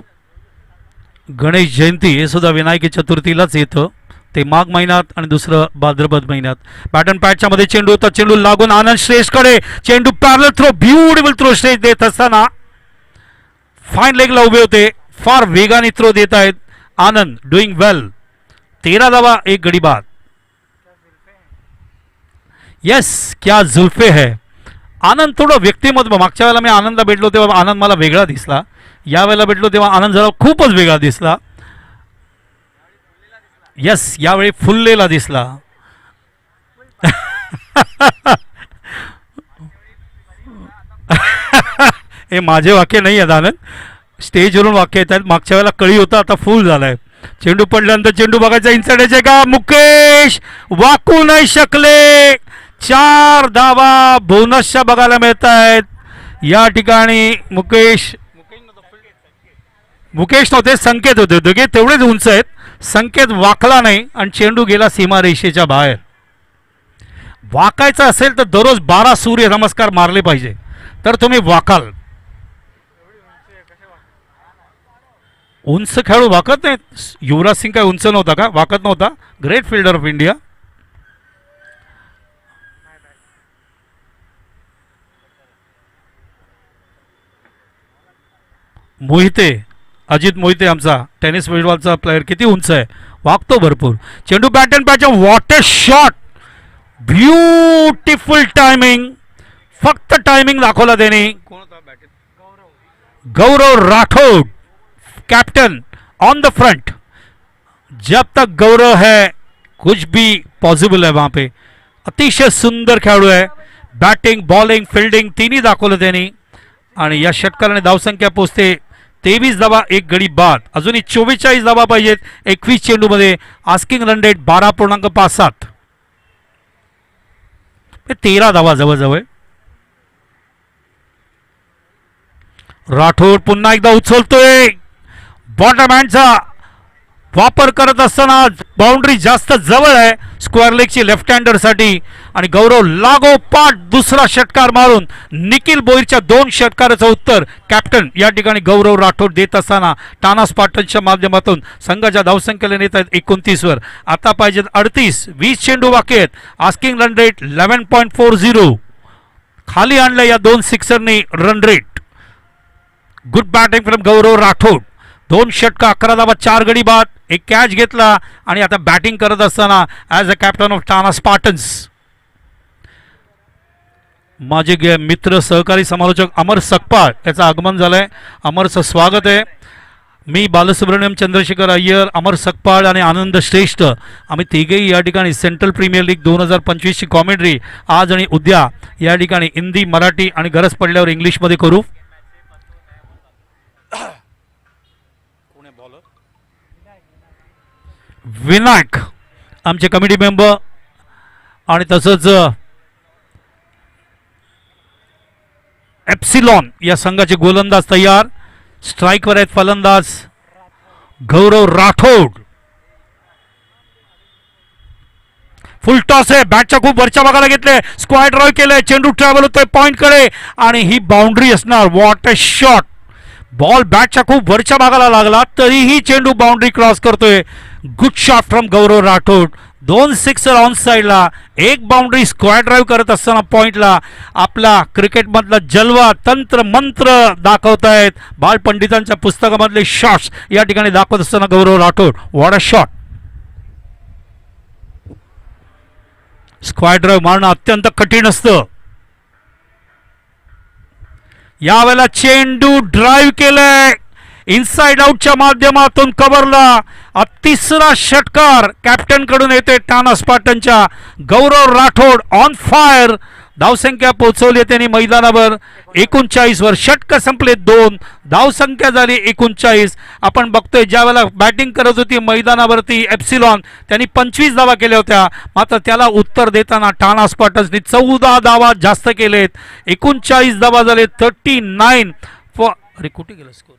गणेश जयंती हे सुद्धा विनायकी चतुर्थीलाच येतं. ते माघ महिन्यात आणि दुसरं भाद्रपद महिन्यात. बॅटन पॅटच्या मध्ये चेंडू होता. चेंडू लागून आनंद श्रेष्ठकडे. चेंडू पॅरल थ्रो. ब्युटिफुल थ्रो श्रेष्ठ देत असताना फाईन लेगला उभे होते. फार वेगाने थ्रो देत आहेत आनंद. डुईंग वेल. 13 धावा, 1 गडी बाद. येस क्या जुल्फे है. आनंद थोडं व्यक्तिमत्व. मागच्या वेळेला मी आनंदला भेटलो तेव्हा आनंद मला वेगळा दिसला. यावेळेला भेटलो तेव्हा आनंद जरा खूपच वेगळा दिसला. यस यावेळी फुललेला दिसला. हे माझे वाक्य नाही आहेत आनंद. स्टेजवरून वाक्य येत आहेत. मागच्या वेळेला कळी होता आता फुल झालाय. चेंडू पडल्यानंतर चेंडू बघायचा. इन्साइड का मुकेश वाकू नाही शकले. 4 धावा बोनसच्या बघायला मिळत आहेत या ठिकाणी. मुकेश नव्हते संकेत होते. दोघे तेवढेच उंच आहेत. संकेत वाकला नाही आणि चेंडू गेला सीमारेषेच्या बाहेर. वाकायचं असेल तर दररोज 12 सूर्य नमस्कार मारले पाहिजे, तर तुम्ही वाकाल. उंच खेळू वाकत नाहीत. युवराज सिंग काय उंच नव्हता का? वाकत नव्हता. Great fielder of India. Mohite, Ajit Mohite आमचा टेनिस फुटबॉलचा प्लेअर किती उंच आहे, वागतो भरपूर. चेंडू bat and patch, what a shot, beautiful timing. फक्त टायमिंग दाखवला त्याने. Gaurav Rathod captain on the front. जब तक गौरव है कुछ भी पॉसिबल है वहां पे. अतिशय सुंदर खेळाडू आहे. बॅटिंग, बॉलिंग, फिल्डिंग तिन्ही दाखवलं त्यांनी. आणि या षटकाराने धावसंख्या पोचते 23 धावा, 1 गडी बाद. अजूनही 44 धावा पाहिजेत 21 चेंडूमध्ये. Asking run rate 12.57. 13 धावा जवळजवळ. राठोड पुन्हा एकदा उचलतोय. बॉटम हँडचा वापर करत असताना बाउंड्री जास्त जवळ आहे स्क्वेअर लेगची लेफ्ट हँडर साठी. आणि गौरव लागोपाठ दुसरा षटकार मारून निखिल बोईरच्या 2 षटकाराचं उत्तर कॅप्टन या ठिकाणी गौरव राठोड देत असताना टाना स्पार्टन्सच्या माध्यमातून संघाच्या धावसंख्येला नेत आहेत 29 वर. आता पाहिजेत 38. 20 चेंडू बाकी आहेत. Asking run rate 11.40. खाली आणलं या 2 सिक्सरनी run rate. Good batting from Gaurav Rathod. 2 षटका, 11 धावा, 4 गडी बाद, 1 कॅच घेतला. आणि आता बॅटिंग करत असताना as a captain of Tana Spartans माझे मित्र सहकारी समालोचक अमर सकपाळ याचं आगमन झालंय. अमरचं स्वागत आहे. मी बालसुब्रमण्यम चंद्रशेखर अय्यर, अमर सकपाळ आणि आनंद श्रेष्ठ आम्ही तिघेही या ठिकाणी सेंट्रल प्रीमियर लीग 2025ची कॉमेंट्री आज आणि उद्या या ठिकाणी हिंदी, मराठी आणि गरज पडल्यावर इंग्लिशमध्ये करू. विनायक आमचे कमिटी मेंबर आणि तसंच एप्सिलॉन या संघाचे गोलंदाज तयार. स्ट्राईकवर आहेत फलंदाज गौरव राठोड. फुल टॉस आहे. बॅटच्या खूप वरच्या भागाला घेतले. स्क्वायर ड्राईव्ह केलंय. चेंडू ट्रॅव्हल होतोय पॉइंट कडे आणि ही बाउंड्री असणार. What a shot. बॉल बॅटच्या खूप वरच्या भागाला लागला तरीही चेंडू बाउंड्री क्रॉस करतोय. Good shot from Gaurav Rathod. 2 sixer on साइडला, 1 बाउंड्री स्क्वायर ड्राईव्ह करत असताना पॉइंटला आपला क्रिकेटमधला जलवा तंत्र मंत्र दाखवतायत. बालपंडितांच्या पुस्तकामधले शॉट्स या ठिकाणी दाखवत असताना Gaurav Rathod. What a shot. Square drive मारणं अत्यंत कठीण असतं. यावेळेला चेंडू ड्राईव्ह केलंय इनसाइड आउटच्या माध्यमातून कव्हरला. तिसरा षटकार कॅप्टन कडून येते टाना स्पार्टनच्या. गौरव राठोड ऑन फायर. धावसंख्या पोहोचवली त्यांनी मैदानावर 39 वर. षटक संपले 2. धावसंख्या झाली 39. आपण बघतोय ज्यावेळेला बॅटिंग करत होती मैदानावरती एप्सिलॉन त्यांनी 25 धावा केल्या होत्या. मात्र त्याला उत्तर देताना टाना स्पार्टन्सनी 14 धावा जास्त केलेत. 39 धावा झाले. 39 फॉर, अरे कुठे गेला score,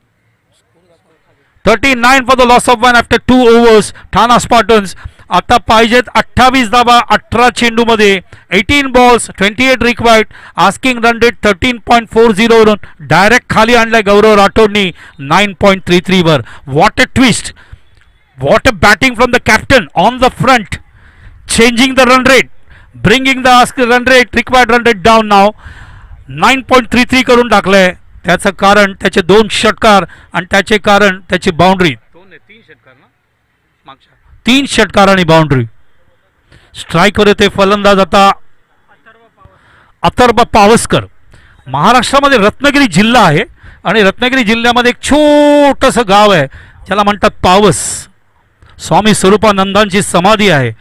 39 for the loss of 1 after 2 overs. Thana Spartans आता पाहिजेत 28 धावा 18 चेंडूमध्ये. 18 balls 28 required. Asking run rate 13.40 वरून डायरेक्ट खाली आणलाय गौरव राठोडनी 9.33 वर. What a twist. What a batting from the captain on the front. Changing the run rate, bringing the asking run rate, required run rate down now 9.33 करून टाकलंय. त्याचं कारण त्याचे 2 षटकार आणि त्याचे कारण त्याची बाउंड्री. 3 षटकार ना मागच्या 3 षटकार आणि बाउंड्री. स्ट्राईकवर येते फलंदाज आता अथर्व पावसकर. महाराष्ट्रामध्ये रत्नागिरी जिल्हा आहे आणि रत्नागिरी जिल्ह्यामध्ये एक छोटंसं गाव आहे ज्याला म्हणतात पावस. स्वामी स्वरूपानंदांची समाधी आहे.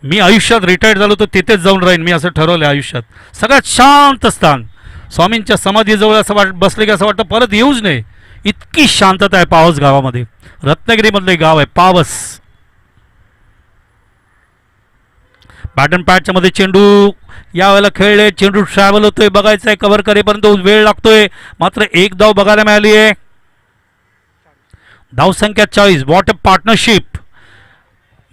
मी आयुष्यात रिटायर्ड झालो तर तिथेच जाऊन राहीन मी असं ठरवलं आयुष्यात. सगळ्यात शांत स्थान. स्वामींच्या समाधीजवळ असं बसले की असं वाटतं परत येऊच नाही. इतकी शांतता आहे पावस गावामध्ये. रत्नागिरीमधलं गाव आहे पावस. बॅटन पॅडच्या मध्ये चेंडू यावेळेला खेळले. चेंडू ट्रॅव्हल होतोय. बघायचं आहे कव्हर करेपर्यंत वेळ लागतोय. मात्र 1 धाव बघायला मिळाली आहे. धावसंख्या 40. What a partnership.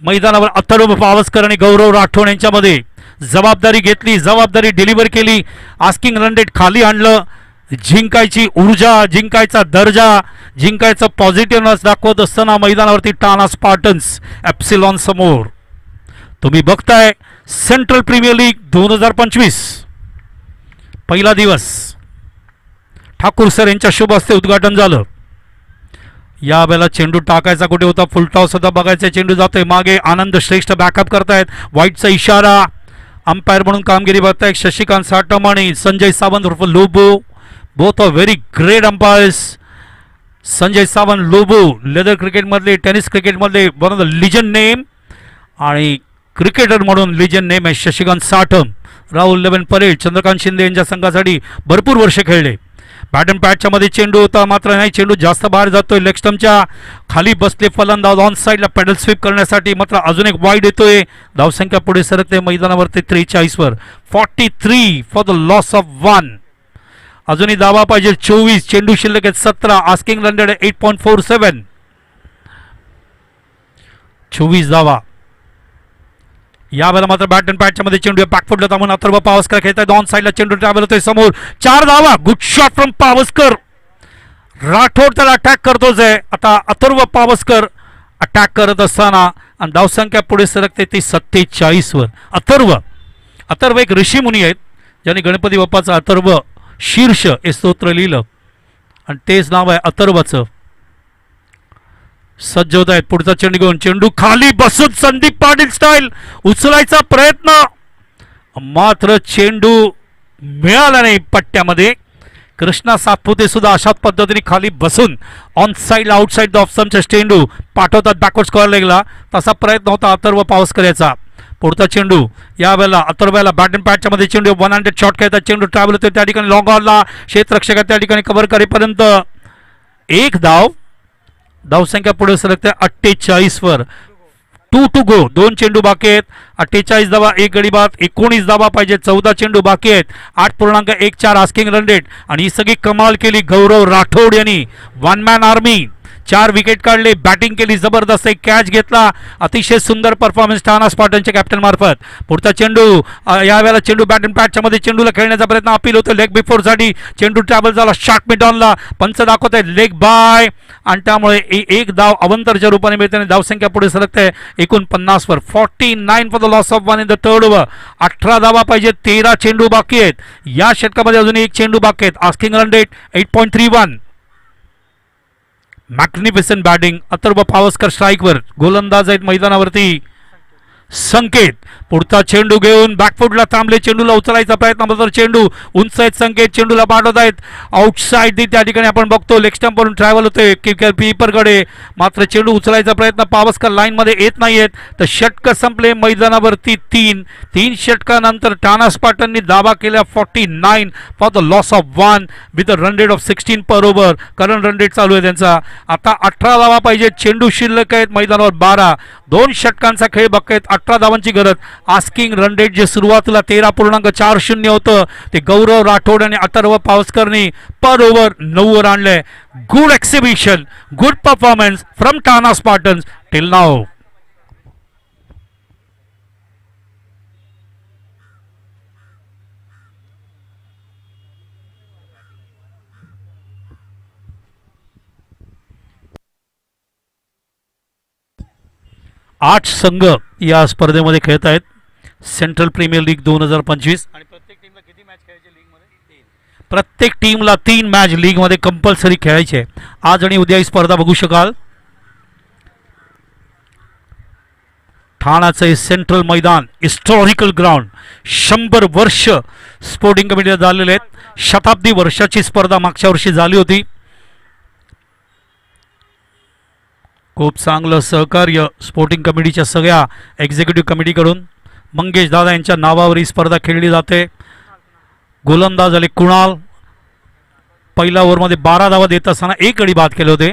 मैदानावर अथर्व पावसकर आणि गौरव राठोड यांच्यामध्ये जबाबदारी घेतली, जबाबदारी डिलिव्हर केली, आस्किंग रन रेट खाली आणलं. जिंकायची ऊर्जा, जिंकायचा दर्जा, जिंकायचं पॉझिटिव्हनेस दाखवत असताना मैदानावरती टाना स्पार्टन्स एप्सिलॉन समोर. तुम्ही बघताय सेंट्रल प्रीमियर लीग 2025 पहिला दिवस ठाकूर सर यांच्या शुभ हस्ते उद्घाटन झालं. या वेळेला चेंडू टाकायचा कुठे होता, फुलटॉस होता, बघायचा चेंडू जातोय मागे. आनंद श्रेष्ठ बॅकअप करतायत, व्हाईटचा इशारा. अंपायर म्हणून कामगिरी बघतायत शशिकांत साटम आणि संजय सावंत उर्फ Lobo. Both are very great umpires. Sanjay Sawant Lobo leather क्रिकेटमधले, टेनिस क्रिकेटमधले one of the legend name, आणि क्रिकेटर म्हणून लिजंड नेम आहे शशिकांत साटम. राहुल लेवन परेड, चंद्रकांत शिंदे यांच्या संघासाठी भरपूर वर्ष खेळले. बॅट अँड पॅडच्या मध्ये चेंडू होता, मात्र नाही, चेंडू जास्त बाहेर जातोय. लेग स्टंपच्या खाली बसले फलंदाज ऑन साईडला पेडल स्वीप करण्यासाठी, मात्र अजून एक वाईड येतोय. धावसंख्या पुढे सरकते मैदानावरती 43 वर. 43 फॉर द लॉस ऑफ 1. अजूनही धावा पाहिजे 24. चेंडू शिल्लक आहेत 17. Asking run rate 8.47. 24 धावा. यावेळेला मात्र बॅट अँड पॅडच्या मध्ये चेंडू बॅकफुटला थांबून अथर्व पावसकर खेळतात. ऑन साईडला चेंडू ट्रॅव्हल होतोय समोर. 4 धावा. Good shot from Pawaskar. Rathod त्याला अटॅक करतोच आहे. आता अथर्व पावसकर अटॅक करत असताना आणि धावसंख्या पुढे सरकते ती 47 वर. अथर्व एक ऋषीमुनी आहेत ज्यांनी गणपती बाप्पाचं अथर्व शीर्ष हे स्तोत्र लिहिलं आणि तेच नाव आहे अथर्वचं. सज्ज होत आहेत पुढचा चेंडू घेऊन. चेंडू खाली बसून संदीप पाटील स्टाईल उचलायचा प्रयत्न, मात्र चेंडू मिळाला नाही पट्ट्यामध्ये. कृष्णा सातपुते सुद्धा अशाच पद्धतीने खाली बसून ऑन साईड आउटसाईड ऑफ स्टंपचा चेंडू पाठवतात बॅकवर्ड स्क्वेअर लेगला. तसा प्रयत्न होता अथर्व पावसकर याचा. पुढचा चेंडू यावेळेला अथर्वला बॅट अँड पॅडच्या मध्ये चेंडू 100 शॉट खेळतात. चेंडू ट्रॅव्हल होते त्या ठिकाणी लॉंग ऑनला. क्षेत्ररक्षक त्या ठिकाणी कव्हर करेपर्यंत 1 धाव. धावसंख्या पुढे सरकते 48 वर. 2 to go. 2 चेंडू बाकी आहेत. 48 धावा, 1 गडी बाद. 19 धावा पाहिजे. 14 चेंडू बाकी आहेत. 8.14 आस्किंग रन रेट. आणि ही सगळी कमाल केली गौरव राठोड यांनी. 1 मॅन आर्मी. 4 विकेट काढले, बॅटिंग केली जबरदस्त, एक कॅच घेतला. अतिशय सुंदर परफॉर्मन्स टाना स्पार्टनच्या कॅप्टन मार्फत. पुढचा चेंडू यावेळेला चेंडू बॅट अँड पॅडच्या मध्ये चेंडूला खेळण्याचा प्रयत्न अपील होतो लेग बिफोर साठी. चेंडू ट्रॅव्हल झाला शॉर्ट मिड ऑनला. पंच दाखवत आहेत लेग बाय आणि त्यामुळे 1 धाव अवंतरच्या रूपाने मिळते. धावसंख्या पुढे सरकते 49 वर. 49 for the loss of 1 in the third over. 18 धावा पाहिजे. 13 चेंडू बाकी आहेत. या षटकामध्ये अजून 1 चेंडू बाकी आहेत. Asking run rate 8.31. Magnificent batting. Atharva Pawaskar स्ट्राईकवर. गोलंदाज आहेत मैदानावरती संकेत. पुढचा चेंडू घेऊन बॅकफुटला थांबले. चेंडूला उचलायचा प्रयत्न मात्र चेंडू उंच आहेत. संकेत चेंडूला पाठवत आहेत आउटसाईड. त्या ठिकाणी आपण बघतो लेग स्टंप वरून ट्रॅव्हल होतोय कीपरकडे, मात्र चेंडू उचलायचा प्रयत्न पावसकर लाईन मध्ये येत नाहीयेत. तर षटक संपले मैदानावरती 3 षटकानंतर टाना स्पार्टननी दावा केला 49 for the loss of 1 with a run rate of 16 per over. Current run rate चालू आहे त्यांचा. आता 18 धावा पाहिजे. चेंडू शिल्लक आहेत मैदानावर 12. 2 षटकांचा खेळ बघतायत. 18 धावांची गरज. आस्किंग रन रेट जे सुरुवातीला 13.40 होतं ते गौरव राठोड आणि अथर्व पावसकरनी पर ओव्हर 9 वर आणलंय. Good exhibition, good performance from टाना स्पार्टन्स टिल नाउ. आठ संघ या स्पर्धेमध्ये खेळत आहेत. Central premier league 2025. आणि प्रत्येक टीमला किती मॅच खेळायचे लीगमध्ये? 3. प्रत्येक टीमला 3 मॅच लीगमध्ये कंपल्सरी खेळायचे. आज आणि उद्या ही स्पर्धा बघू शकाल. ठाण्याचे सेंट्रल मैदान हिस्टॉरिकल ग्राउंड. 100 वर्ष स्पोर्टिंग कमिटीला झालेले आहेत. शताब्दी वर्षाची स्पर्धा मागच्या वर्षी झाली होती. खूप चांगलं सहकार्य स्पोर्टिंग कमिटीच्या सगळ्या एक्झिक्युटिव्ह कमिटीकडून. मंगेश दादा यांच्या नावावर ही स्पर्धा खेळली जाते. गोलंदाज आले कुणाल. पहिल्या ओव्हरमध्ये 12 धावा देत असताना 1 गडी बाद केले होते.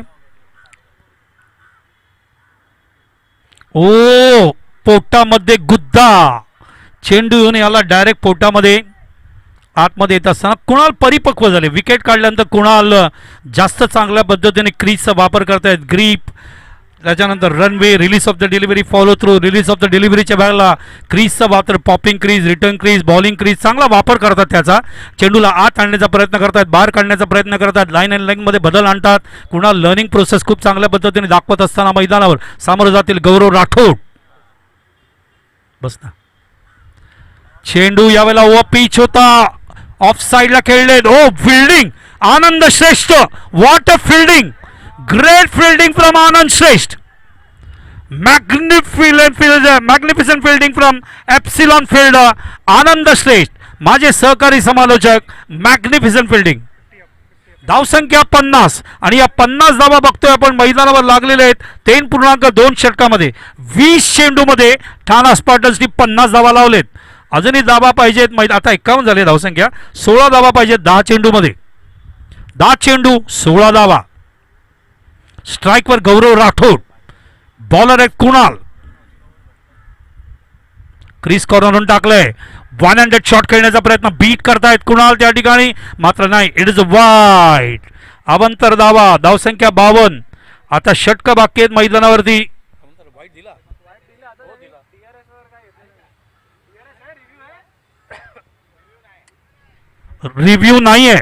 ओ पोटामध्ये गुद्दा. चेंडू येऊन याला डायरेक्ट पोटामध्ये आतमध्ये येत असताना कुणाल परिपक्व झाले. विकेट काढल्यानंतर कुणाल जास्त चांगल्या पद्धतीने क्रीजचा वापर करतायत. ग्रीप त्याच्यानंतर runway, release of the delivery, follow through, release of the डिलिव्हरीच्या वेळेला क्रीजचा वापर, popping crease, return crease, bowling crease, चांगला वापर करतात त्याचा. चेंडूला आत आणण्याचा प्रयत्न करतात, बाहेर काढण्याचा प्रयत्न करतात, लाईन अँड लेगमध्ये बदल आणतात. कुणाल लर्निंग प्रोसेस खूप चांगल्या पद्धतीने दाखवत असताना मैदानावर सामोरं जातील गौरव राठोड. बस ना. चेंडू यावेळेला ओव्हर पिच होता, ऑफ साइडला खेळले. ओ fielding Anand Shreshtha, what a fielding, great fielding from Anand Shreshtha. Magnificent fielding from Epsilon fielder Anand Shreshtha, माझे सहकारी समालोचक. Magnificent fielding. धावसंख्या 50 आणि या 50 धावा बघतोय आपण मैदानावर लागलेले आहेत. 3.2 षटकामध्ये 20 चेंडूमध्ये ठाणा स्पार्टन्सनी 50 धावा लावलेत. अजूनही धावा पाहिजेत. आता 51 झाले धावसंख्या, 16 धावा पाहिजेत 10 चेंडूमध्ये. 10 चेंडू 16 धावा. स्ट्राईकवर गौरव राठोड, बॉलर आहेत कुणाल. क्रीज कॉर्नरवरून टाकलंय. 100 शॉट खेळण्याचा प्रयत्न, बीट करतायत कुणाल त्या ठिकाणी, मात्र नाही. It is wide. अवंतर धावा, धावसंख्या 52. आता षटक बाकी आहेत मैदानावरती. रिव्ह्यू नाहीये,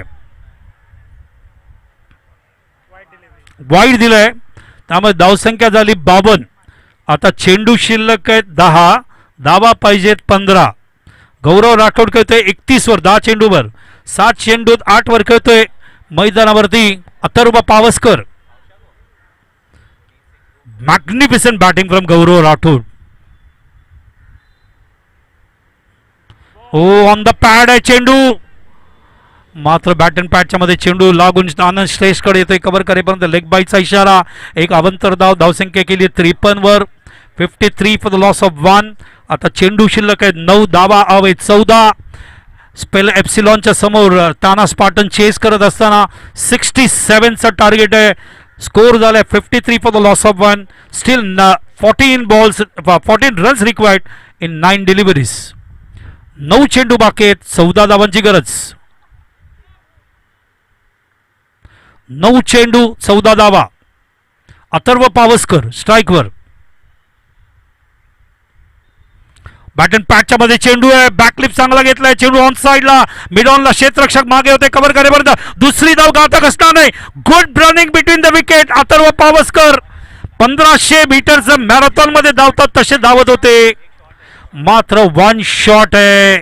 वाईड दिलंय, त्यामुळे धावसंख्या झाली 52. आता चेंडू शिल्लक आहेत 10, धावा पाहिजेत 15. गौरव राठोड खेळतोय 31 वर, 10 चेंडूवर. 7 चेंडूत 8 वर खेळतोय मैदानावरती Atharva Pawaskar. Magnificent batting from Gaurav Rathod. Oh on the pad आहे चेंडू, मात्र बॅट अँड पॅडच्या मध्ये चेंडू लागून आनंद श्रेष्ठकडे येतोय. कव्हर करेपर्यंत लेग बाईटचा इशारा. एक अवंतर धाव, धावसंख्या केली 53 वर. 53 फॉर द लॉस ऑफ 1. आता चेंडू शिल्लक आहेत 9, धावा हवे 14. स्पेल एप्सिलॉनच्या समोर टाणा स्पार्टन चेस करत असताना 67चं टार्गेट आहे. स्कोर झालाय 53 for the loss of 1. Steel 14 runs required in 9 deliveries. 9 चेंडू बाकी आहेत, 14 धावांची गरज. 9 चेंडू 14 धावा. अथर्व पावसकर स्ट्राईकवर. बॅट अँड पॅडच्या मध्ये चेंडू आहे, बॅकलिप चांगला घेतलाय. चेंडू ऑन साइडला, मिड ऑनला, क्षेत्ररक्षक मागे होते. कव्हर करेपर्यंत दुसरी धाव घातक असणार नाही. Good running between the wicket. Atharva Pawaskar 1500 मीटरचं मॅरेथॉन मध्ये धावतात तसे धावत होते, मात्र 1 शॉट आहे.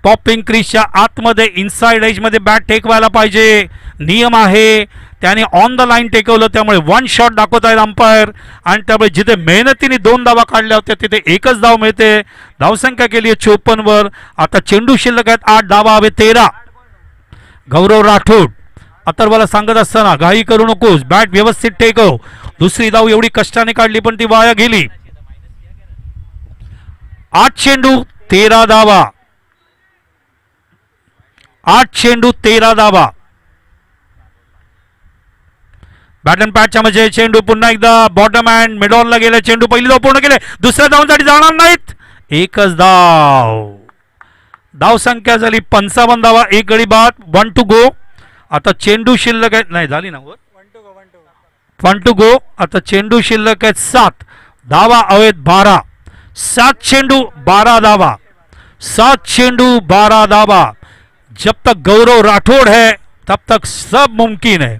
पॉपिंग क्रीजच्या आतमध्ये इनसाइड एज मध्ये बॅट टेकवायला पाहिजे, नियम आहे. त्याने ऑन द लाईन टेकवलं, त्यामुळे 1 शॉट दाखवत आहेत अंपायर. आणि त्यामुळे जिथे मेहनतीने 2 धावा काढल्या होत्या तिथे एकच धाव मिळते. धावसंख्या केली आहे 54 वर. आता चेंडू शिल्लक आहेत 8, धावा हवे 13. गौरव राठोड अथर्वला सांगत असताना घाई करू नकोस, बॅट व्यवस्थित टेकव. दुसरी धाव एवढी कष्टाने काढली पण ती वाया गेली. 8 चेंडू 13 धावा. 8 चेंडू 13 धावा. बॅट अँड पॅडच्या मध्ये चेंडू पुन्हा एकदा बॉटम अँड मिड ऑनला गेले. चेंडू पहिली धाव पूर्ण केले, दुसऱ्या धावांसाठी जाणार नाहीत. एकच धाव. धावसंख्या झाली 55 धावा, 1 गडी बाद, 1 टू गो. आता चेंडू शिल्लक आहेत, नाही झाली ना, 1 टू गो. आता चेंडू शिल्लक आहेत 7, धावा हवेत 12. 7 चेंडू 12 धावा. 7 चेंडू 12 धावा. जब तक गौरव राठोड है तब तक सब मुमकिन है,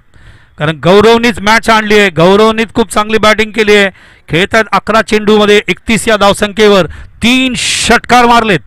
कारण गौरवनीच मॅच आणली आहे. गौरवनीच खूप चांगली बॅटिंग केली आहे. खेळतात 11 चेंडूमध्ये 31 या धावसंख्येवर 3 षटकार मारलेत.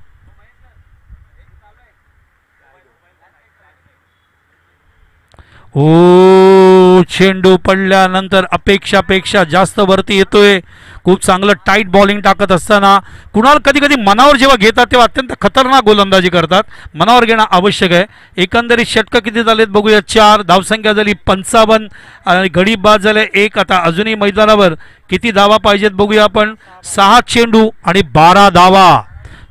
ओ चेंडू पडल्यानंतर अपेक्षापेक्षा जास्त वरती येतोय. खूप चांगलं टाईट बॉलिंग टाकत असताना कुणाल कधी कधी मनावर जेव्हा घेतात तेव्हा अत्यंत खतरनाक गोलंदाजी करतात. मनावर घेणं आवश्यक आहे. एकंदरीत षटकं किती झालेत बघूया. 4, धावसंख्या झाली 55 आणि गडी बाद झाले 1. आता अजूनही मैदानावर किती धावा पाहिजेत बघूया आपण. 6 चेंडू आणि 12 धावा.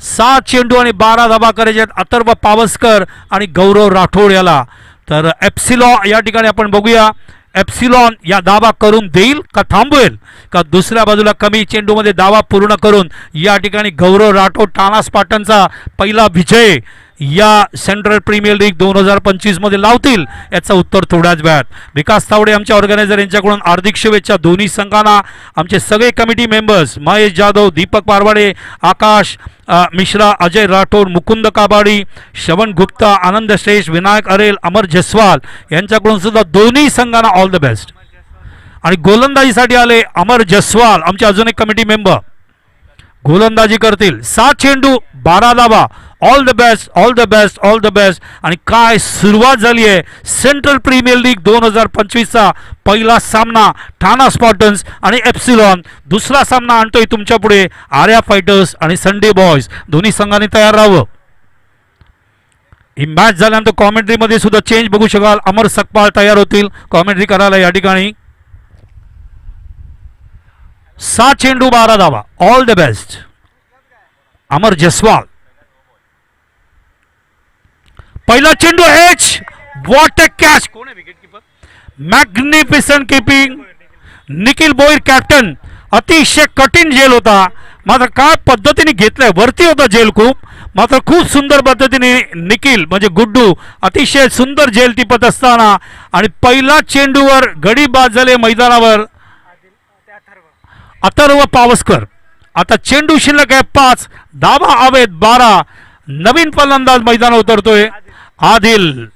6 चेंडू आणि 12 धावा करायचे आहेत अथर्व पावसकर आणि गौरव राठोड याला. तर एप्सिलॉन या ठिकाणी आपण बघूया, एप्सिलॉन या दावा करून देईल का थांबवेल, का दुसऱ्या बाजूला कमी चेंडूमध्ये दावा पूर्ण करून या ठिकाणी गौरव राठोड टाणा स्पार्टनचा पहिला विजय या सेंट्रल प्रीमियर लीग 2025 मध्ये लावतील, याचं उत्तर थोड्याच वेळात. विकास तावडे आमचे ऑर्गनायझर यांच्याकडून हार्दिक शुभेच्छा दोन्ही संघांना. आमचे सगळे कमिटी मेंबर्स महेश जाधव, दीपक पारवाडे, आकाश मिश्रा, अजय राठोड, मुकुंद काबाडी, श्रवण गुप्ता, आनंद श्रेष्ठ, विनायक अरेल, अमर जसवाल यांच्याकडून सुद्धा दोन्ही संघांना ऑल द बेस्ट. आणि गोलंदाजीसाठी आले अमर जसवाल आमचे अजून एक कमिटी मेंबर, गोलंदाजी करतील. 7 चेंडू 12 धावा. All the best, all the best, all the best. आणि काय सुरुवात झाली आहे सेंट्रल प्रीमियर लीग 2025चा. पहिला सामना ठाणा स्पार्टन्स आणि एप्सिलॉन. दुसरा सामना आणतोय तुमच्या पुढे आर्या फायटर्स आणि संडे बॉयज. दोन्ही संघांनी तयार राहावं. ही मॅच झाल्यानंतर कॉमेंट्रीमध्ये सुद्धा चेंज बघू शकाल. अमर सकपाळ तयार होतील कॉमेंट्री करायला या ठिकाणी. 7 चेंडू 12 धावा. ऑल द बेस्ट अमर जसवाल. पहिला चेंडू एच. What a catch. कोण आहे wicket keeper. Magnificent keeping Nikhil Boir captain. अतिशय कठीण झेल होता, मात्र काय पद्धतीने घेतलंय. वरती होता झेल खूप, मात्र खूप सुंदर पद्धतीने निखिल म्हणजे गुड्डू अतिशय सुंदर झेल टिपत असताना. आणि पहिला चेंडूवर गडी बाद झाले मैदानावर अथर्व पावसकर. आता चेंडू शिल्लक आहे 5. धावा हवेत 12. नवीन फलंदाज मैदानावर उतरतोय Adil.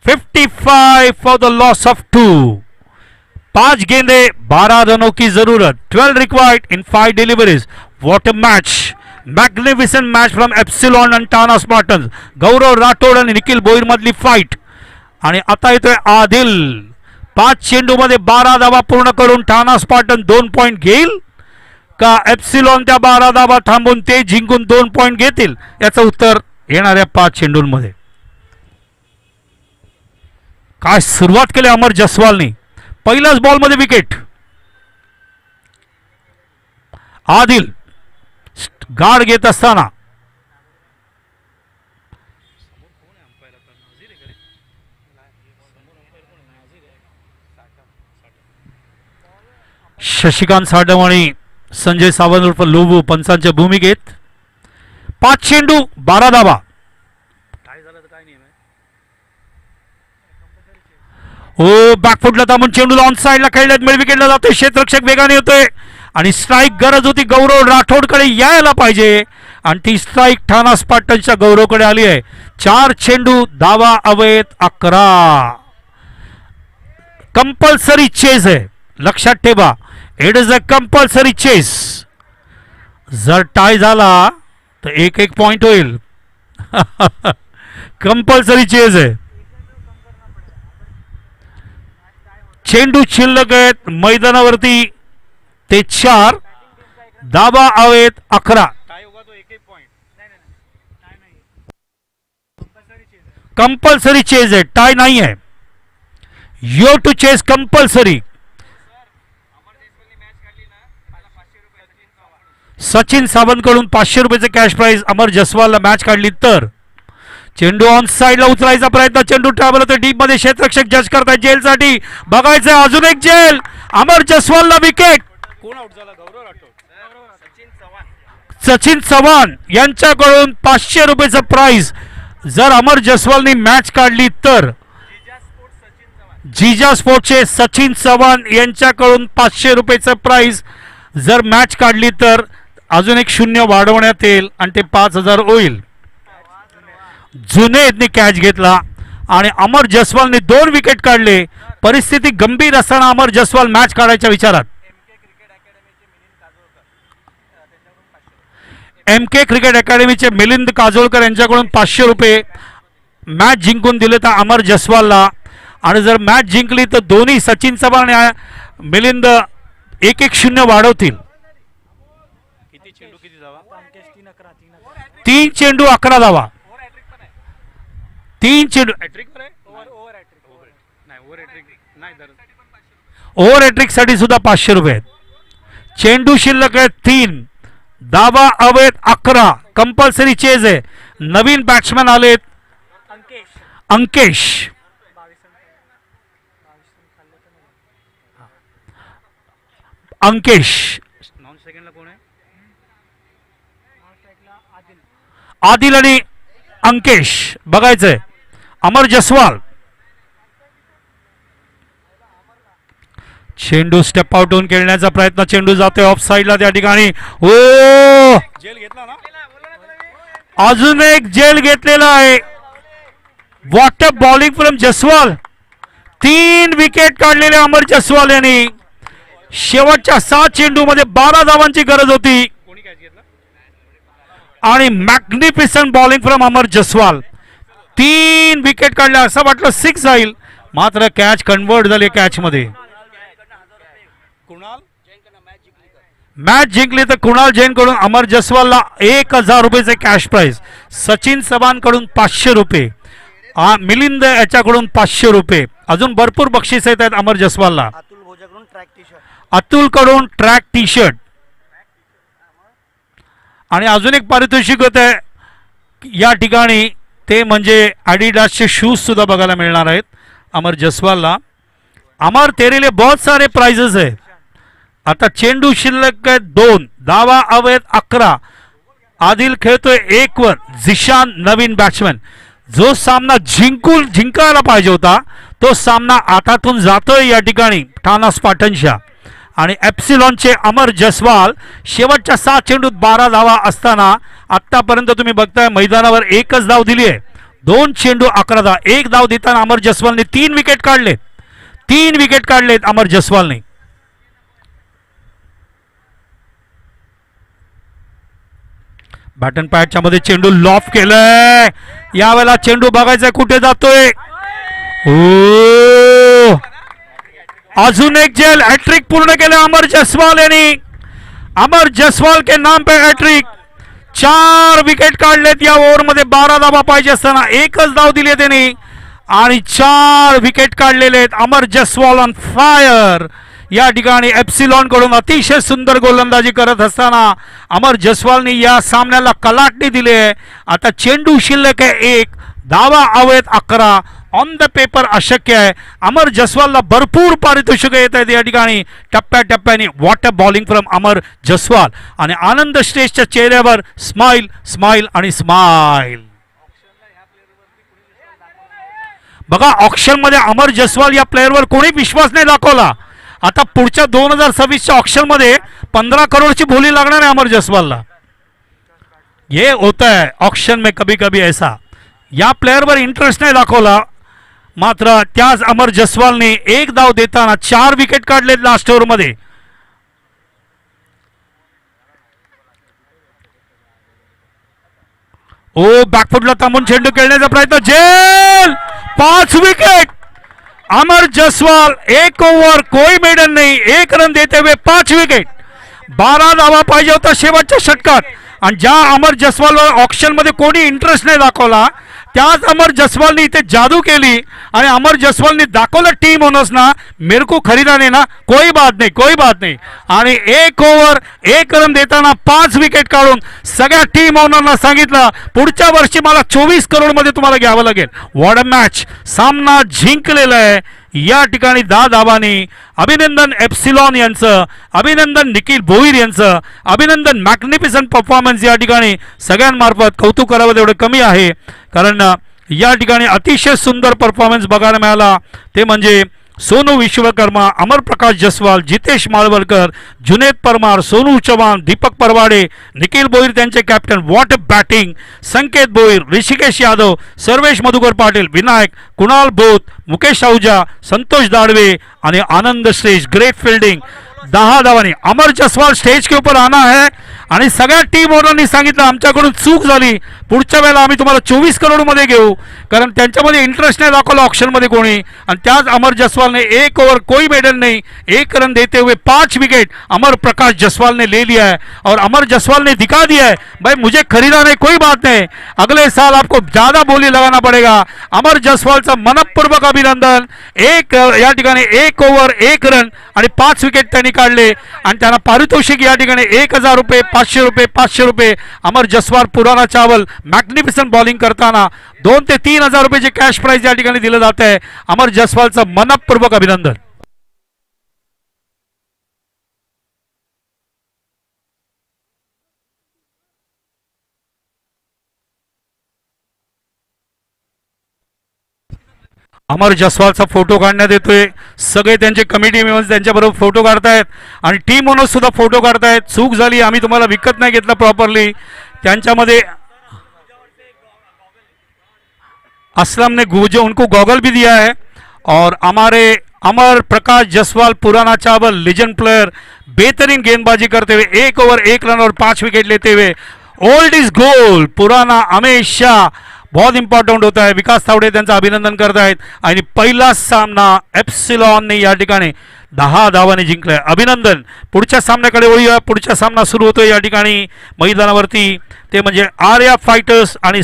55 for the loss of 2. 5 गेंदे 12 रनों की जरूरत. 12 required in 5 deliveries. What a match. Magnificent match from Epsilon आणि टाना स्पार्टन्स. गौरव राठोड आणि निखिल बोईर मधली फाईट. आणि आता येतोय आदिल. 5 चेंडू मध्ये 12 धावा पूर्ण करून ठाणा स्पार्टन 2 पॉइंट घेईल का एप्सिलॉन त्या 12 धावा थांबून ते जिंकून 2 पॉइंट घेतील, याचं उत्तर येणाऱ्या 5 चेंडूंमध्ये. काय सुरुवात केली अमर जसवालनी. पहिल्याच बॉल मध्ये विकेट. आदिल गाड घेत असताना शशिकांत साठवणी, संजय सावंत उर्फ लोबू पंचांच्या भूमिकेत. 5 चेंडू 12 धावा. ओ बॅकफुटला थांबून चेंडूला ऑन साईडला खेळल्यात. मिड विकेटला जातोय. क्षेत्ररक्षक वेगाने होतोय आणि स्ट्राईक गरज होती गौरव राठोडकडे यायला पाहिजे आणि ती स्ट्राईक ठाणा स्पार्टन्सच्या गौरवकडे आली आहे. 4 चेंडू धावा अवैध 11. कंपल्सरी चेस आहे, लक्षात ठेवा. It is a compulsory chess. जर टाय झाला तर 1-1 पॉइंट होईल. कंपल्सरी चेस आहे. चेंडू शिल्लक आहेत मैदानावरती ते 4. धावा अवैध 11. कंपल्सरी चेस आहे, टाय नाही आहे. You to chase compulsory. Sachin Sawant कडून 500 रुपयाचे कॅश प्राइज अमर जसवालला मॅच काढली तर. चेंडू ऑन साइडला उचलायचा प्रयत्न. चेंडू ट्रॅव्हल होतो डीप मध्ये. क्षेत्ररक्षक जज करताय जेलसाठी. बघायचं अजून एक जेल. अमर जसवालला विकेट. कोण आउट झाला. गौरव राठोड. सचिन चव्हाण यांच्याकडून 500 रुपयाचं प्राइज जर अमर जसवालनी मॅच काढली तर. जिजा स्पोर्टचे सचिन चव्हाण यांच्याकडून 500 रुपयाचं प्राइज जर मॅच काढली तर अजून एक 0 वाढवण्यात येईल आणि ते 5000 होईल. जुनेदने कॅच घेतला आणि अमर जसवालने 2 विकेट काढले. परिस्थिती गंभीर असताना अमर जसवाल मॅच काढायच्या विचारात. MK क्रिकेट अकॅडमीचे मिलिंद काजोळकर यांच्याकडून 500 रुपये मॅच जिंकून दिले तर अमर जसवालला. आणि जर मॅच जिंकली तर दोन्ही सचिन चव्हाण आणि मिलिंद 1-1-0 वाढवतील. 3 चेंडू 11 धावा. 3 चेंडू ओव्हर हॅट्रिक साठी सुद्धा 500 रुपये. चेंडू शिल्लक आहे 3. धावा अवैध 11. कंपल्सरी चेज आहे. नवीन बॅट्समॅन आलेत अंकेश. अंकेश आदिल आणि अंकेश बघायचंय. अमर जसवाल चेंडू स्टेप आउट होऊन खेळण्याचा प्रयत्न. चेंडू जातोय ऑफ साईडला त्या ठिकाणी. ओ जेल घेतला ना, अजून एक जेल घेतलेला आहे. What a bowling from Jaswal. 3 wicket काढलेले अमर जसवाल यांनी. शेवटच्या 7 चेंडू मध्ये 12 धावांची गरज होती आणि magnificent bowling from Amar Jaswal. 3 wicket काढल्या. असं वाटलं 6 जाईल, मात्र कॅच कन्वर्ट झाली कॅच मध्ये. मॅच जिंकली तर कुणाल जैन कडून अमर जसवालला 1000 रुपयेचे कॅश प्राइज. सचिन चव्हाण कडून 500 रुपये. मिलिंद याच्याकडून 500 रुपये. अजून भरपूर बक्षीस येत आहेत अमर जसवालला. अतुल कडून ट्रॅक टी शर्ट आणि अजून एक पारितोषिक होत आहे या ठिकाणी, ते म्हणजे ॲडिडासचे शूज सुद्धा बघायला मिळणार आहेत अमर जसवालला. अमर तेरे लिए बहुत सारे प्राइजेस है. आता चेंडू शिल्लक आहे 2, धावा अवैध 11. आदिल खेळतोय 1 वर. झिशान नवीन बॅट्समॅन. जो सामना जिंकायला पाहिजे होता तो सामना हातातून जातोय या ठिकाणी ठाणा स्पार्टन्सच्या. आणि एप्सिलॉनचे अमर जसवाल शेवटच्या 7 चेंडूत 12 धावा असताना आतापर्यंत तुम्ही बघताय मैदानावर एकच धाव दिली आहे. 2 चेंडू 11 धावा. 1 धाव देताना अमर जसवालने 3 विकेट काढले. 3 विकेट काढलेत अमर जसवालने. बॅटन पॅडच्या मध्ये चेंडू लॉफ केलंय. यावेळेला चेंडू बघायचा कुठे जातोय. ओ अजून एक जेल. हॅट्रिक पूर्ण केलं अमर जसवाल यांनी. अमर जसवाल के नाम पे हॅट्रिक. 4 विकेट काढलेत या ओव्हरमध्ये. 12 धावा पाहिजे असताना एकच धाव दिली त्यांनी आणि 4 विकेट काढलेले आहेत. अमर जसवाल ऑन फायर. या ठिकाणी एप्सिलॉन कडून अतिशय सुंदर गोलंदाजी करत असताना अमर जसवालने या सामन्याला कलाटणी दिली आहे. आता चेंडू शिल्लक आहे 1, धावा अवैध 11. ऑन द पेपर अशक्य आहे. अमर जसवालला भरपूर पारितोषिक येत आहेत या ठिकाणी टप्प्याटप्प्याने. व्हॉट अ बॉलिंग फ्रॉम अमर जसवाल. आणि आनंद स्टेजच्या चेहऱ्यावर स्माइल स्माइल आणि स्माइल. बघा ऑक्शन मध्ये अमर जसवाल या प्लेअरवर कोणी विश्वास नाही दाखवला. आता पुढच्या 2026च्या ऑक्शन मध्ये 15 करोडची बोली लागणार आहे अमर जसवालला. ये होता है ऑक्शन में कभी कभी ऐसा. या प्लेअरवर इंटरेस्ट नाही दाखवला, मात्र त्याच अमर जसवालने 1 धाव देताना 4 विकेट काढलेत लास्ट ओव्हर मध्ये. ओ बॅकफुटला थांबून चेंडू खेळण्याचा प्रयत्न. जेल 5 विकेट. अमर जसवाल 1 ओव्हर कोई मेडन नहीं, 1 रन देते हुए 5 विकेट. 12 धावा पाहिजे होता शेवटच्या षटकात. आणि ज्या अमर जसवालवर ऑक्शन मध्ये कोणी इंटरेस्ट नाही दाखवला त्याच अमर जसवालने इथे जादू केली आणि अमर जसवालने दाखवलं टीम ओनर्स ना मेरे को खरीदा नहीं ना, कोई बात नहीं कोई बात नहीं. आणि 1 ओव्हर 1 रन देताना 5 विकेट काढून सगळ्या टीम ओनरना सांगितलं पुढच्या वर्षी मला 24 करोड मध्ये तुम्हाला घ्यावं लागेल. What a match. सामना जिंकलेला आहे या ठिकाणी 10 धावांनी. अभिनंदन एप्सिलॉन यांचं, अभिनंदन निखिल भोईर यांचं, अभिनंदन. मॅग्निफिसंट परफॉर्मन्स या ठिकाणी सगळ्यांमार्फत कौतुक करावं तेवढं कमी आहे, कारण या ठिकाणी अतिशय सुंदर परफॉर्मन्स बघायला मिळाला. ते म्हणजे सोनू विश्वकर्मा, अमर प्रकाश जसवाल, जितेश माळवलकर, जुनेद परमार, सोनू चव्हाण, दीपक परवाडे, निखिल भोईर त्यांचे captain. What a batting. Sanket Bhoir, Rishikesh Yadav, Sarvesh Madhukar Patil, Vinayak, Kunal Both, Mukesh Ahuja, Santosh Dadve आणि आनंद श्रेष्ठ. Great fielding. 10 धावांनी अमर जसवाल स्टेज के ऊपर आना है. आणि सगळ्या टीम ओनरनी सांगितलं आमच्याकडून चूक झाली, पुढच्या वेळेला आम्ही तुम्हाला 24 करोड मध्ये घेऊ, कारण त्यांच्यामध्ये इंटरेस्ट नाही दाखवला ऑक्शन मध्ये कोणी. आणि त्याच अमर जसवाल ने 1 ओवर कोई मेडल नहीं, 1 रन देते हुए 5 विकेट अमर प्रकाश जसवाल ने ले लिया है. और अमर जसवाल ने दिखा दिया है भाई मुझे खरीदा नहीं कोई बात नहीं, अगले साल आपको ज्यादा बोली लगाना पड़ेगा. अमर जसवालचं मनपूर्वक अभिनंदन. या ठिकाणी 1 ओव्हर 1 रन आणि 5 विकेट त्यांनी काढले आणि त्यांना पारितोषिक या ठिकाणी 1000 रुपये, 500 रुपये, 500 रुपये. अमर जसवाल पुराना चावल मॅग्निफिसंट बॉलिंग करताना 2 ते 3,000 रुपयाचे कॅश प्राइज या ठिकाणी दिलं जात आहे. अमर जसवालचं मनपूर्वक अभिनंदन. अमर जसवालचा फोटो काढण्यात येतोय. सगळे त्यांचे कमिटी मेंबर्स त्यांच्याबरोबर फोटो काढतायत आणि टीम ओनर्स सुद्धा फोटो काढतायत. चूक झाली, आम्ही तुम्हाला विकत नाही घेतला प्रॉपरली. त्यांच्यामध्ये असलम ने जो उनको गॉगल भी दिया है. और हमारे अमर प्रकाश जसवाल पुराना चावल लेजेंड प्लेयर बेहतरीन गेंदबाजी करते हुए 1 ओवर 1 रन और 5 विकेट लेते हुए ओल्ड इज गोल्ड पुराना हमेशा बहुत इंपॉर्टंट होता है. विकास तावडे त्यांचं अभिनंदन करत आहेत आणि पहिला सामना एप्सिलॉनने या ठिकाणी 10 धावाने जिंकलाय. अभिनंदन. पुढच्या सामन्याकडे वळूया. पुढचा सामना सुरू होतोय या ठिकाणी मैदानावरती. ते म्हणजे आर्या फायटर्स आणि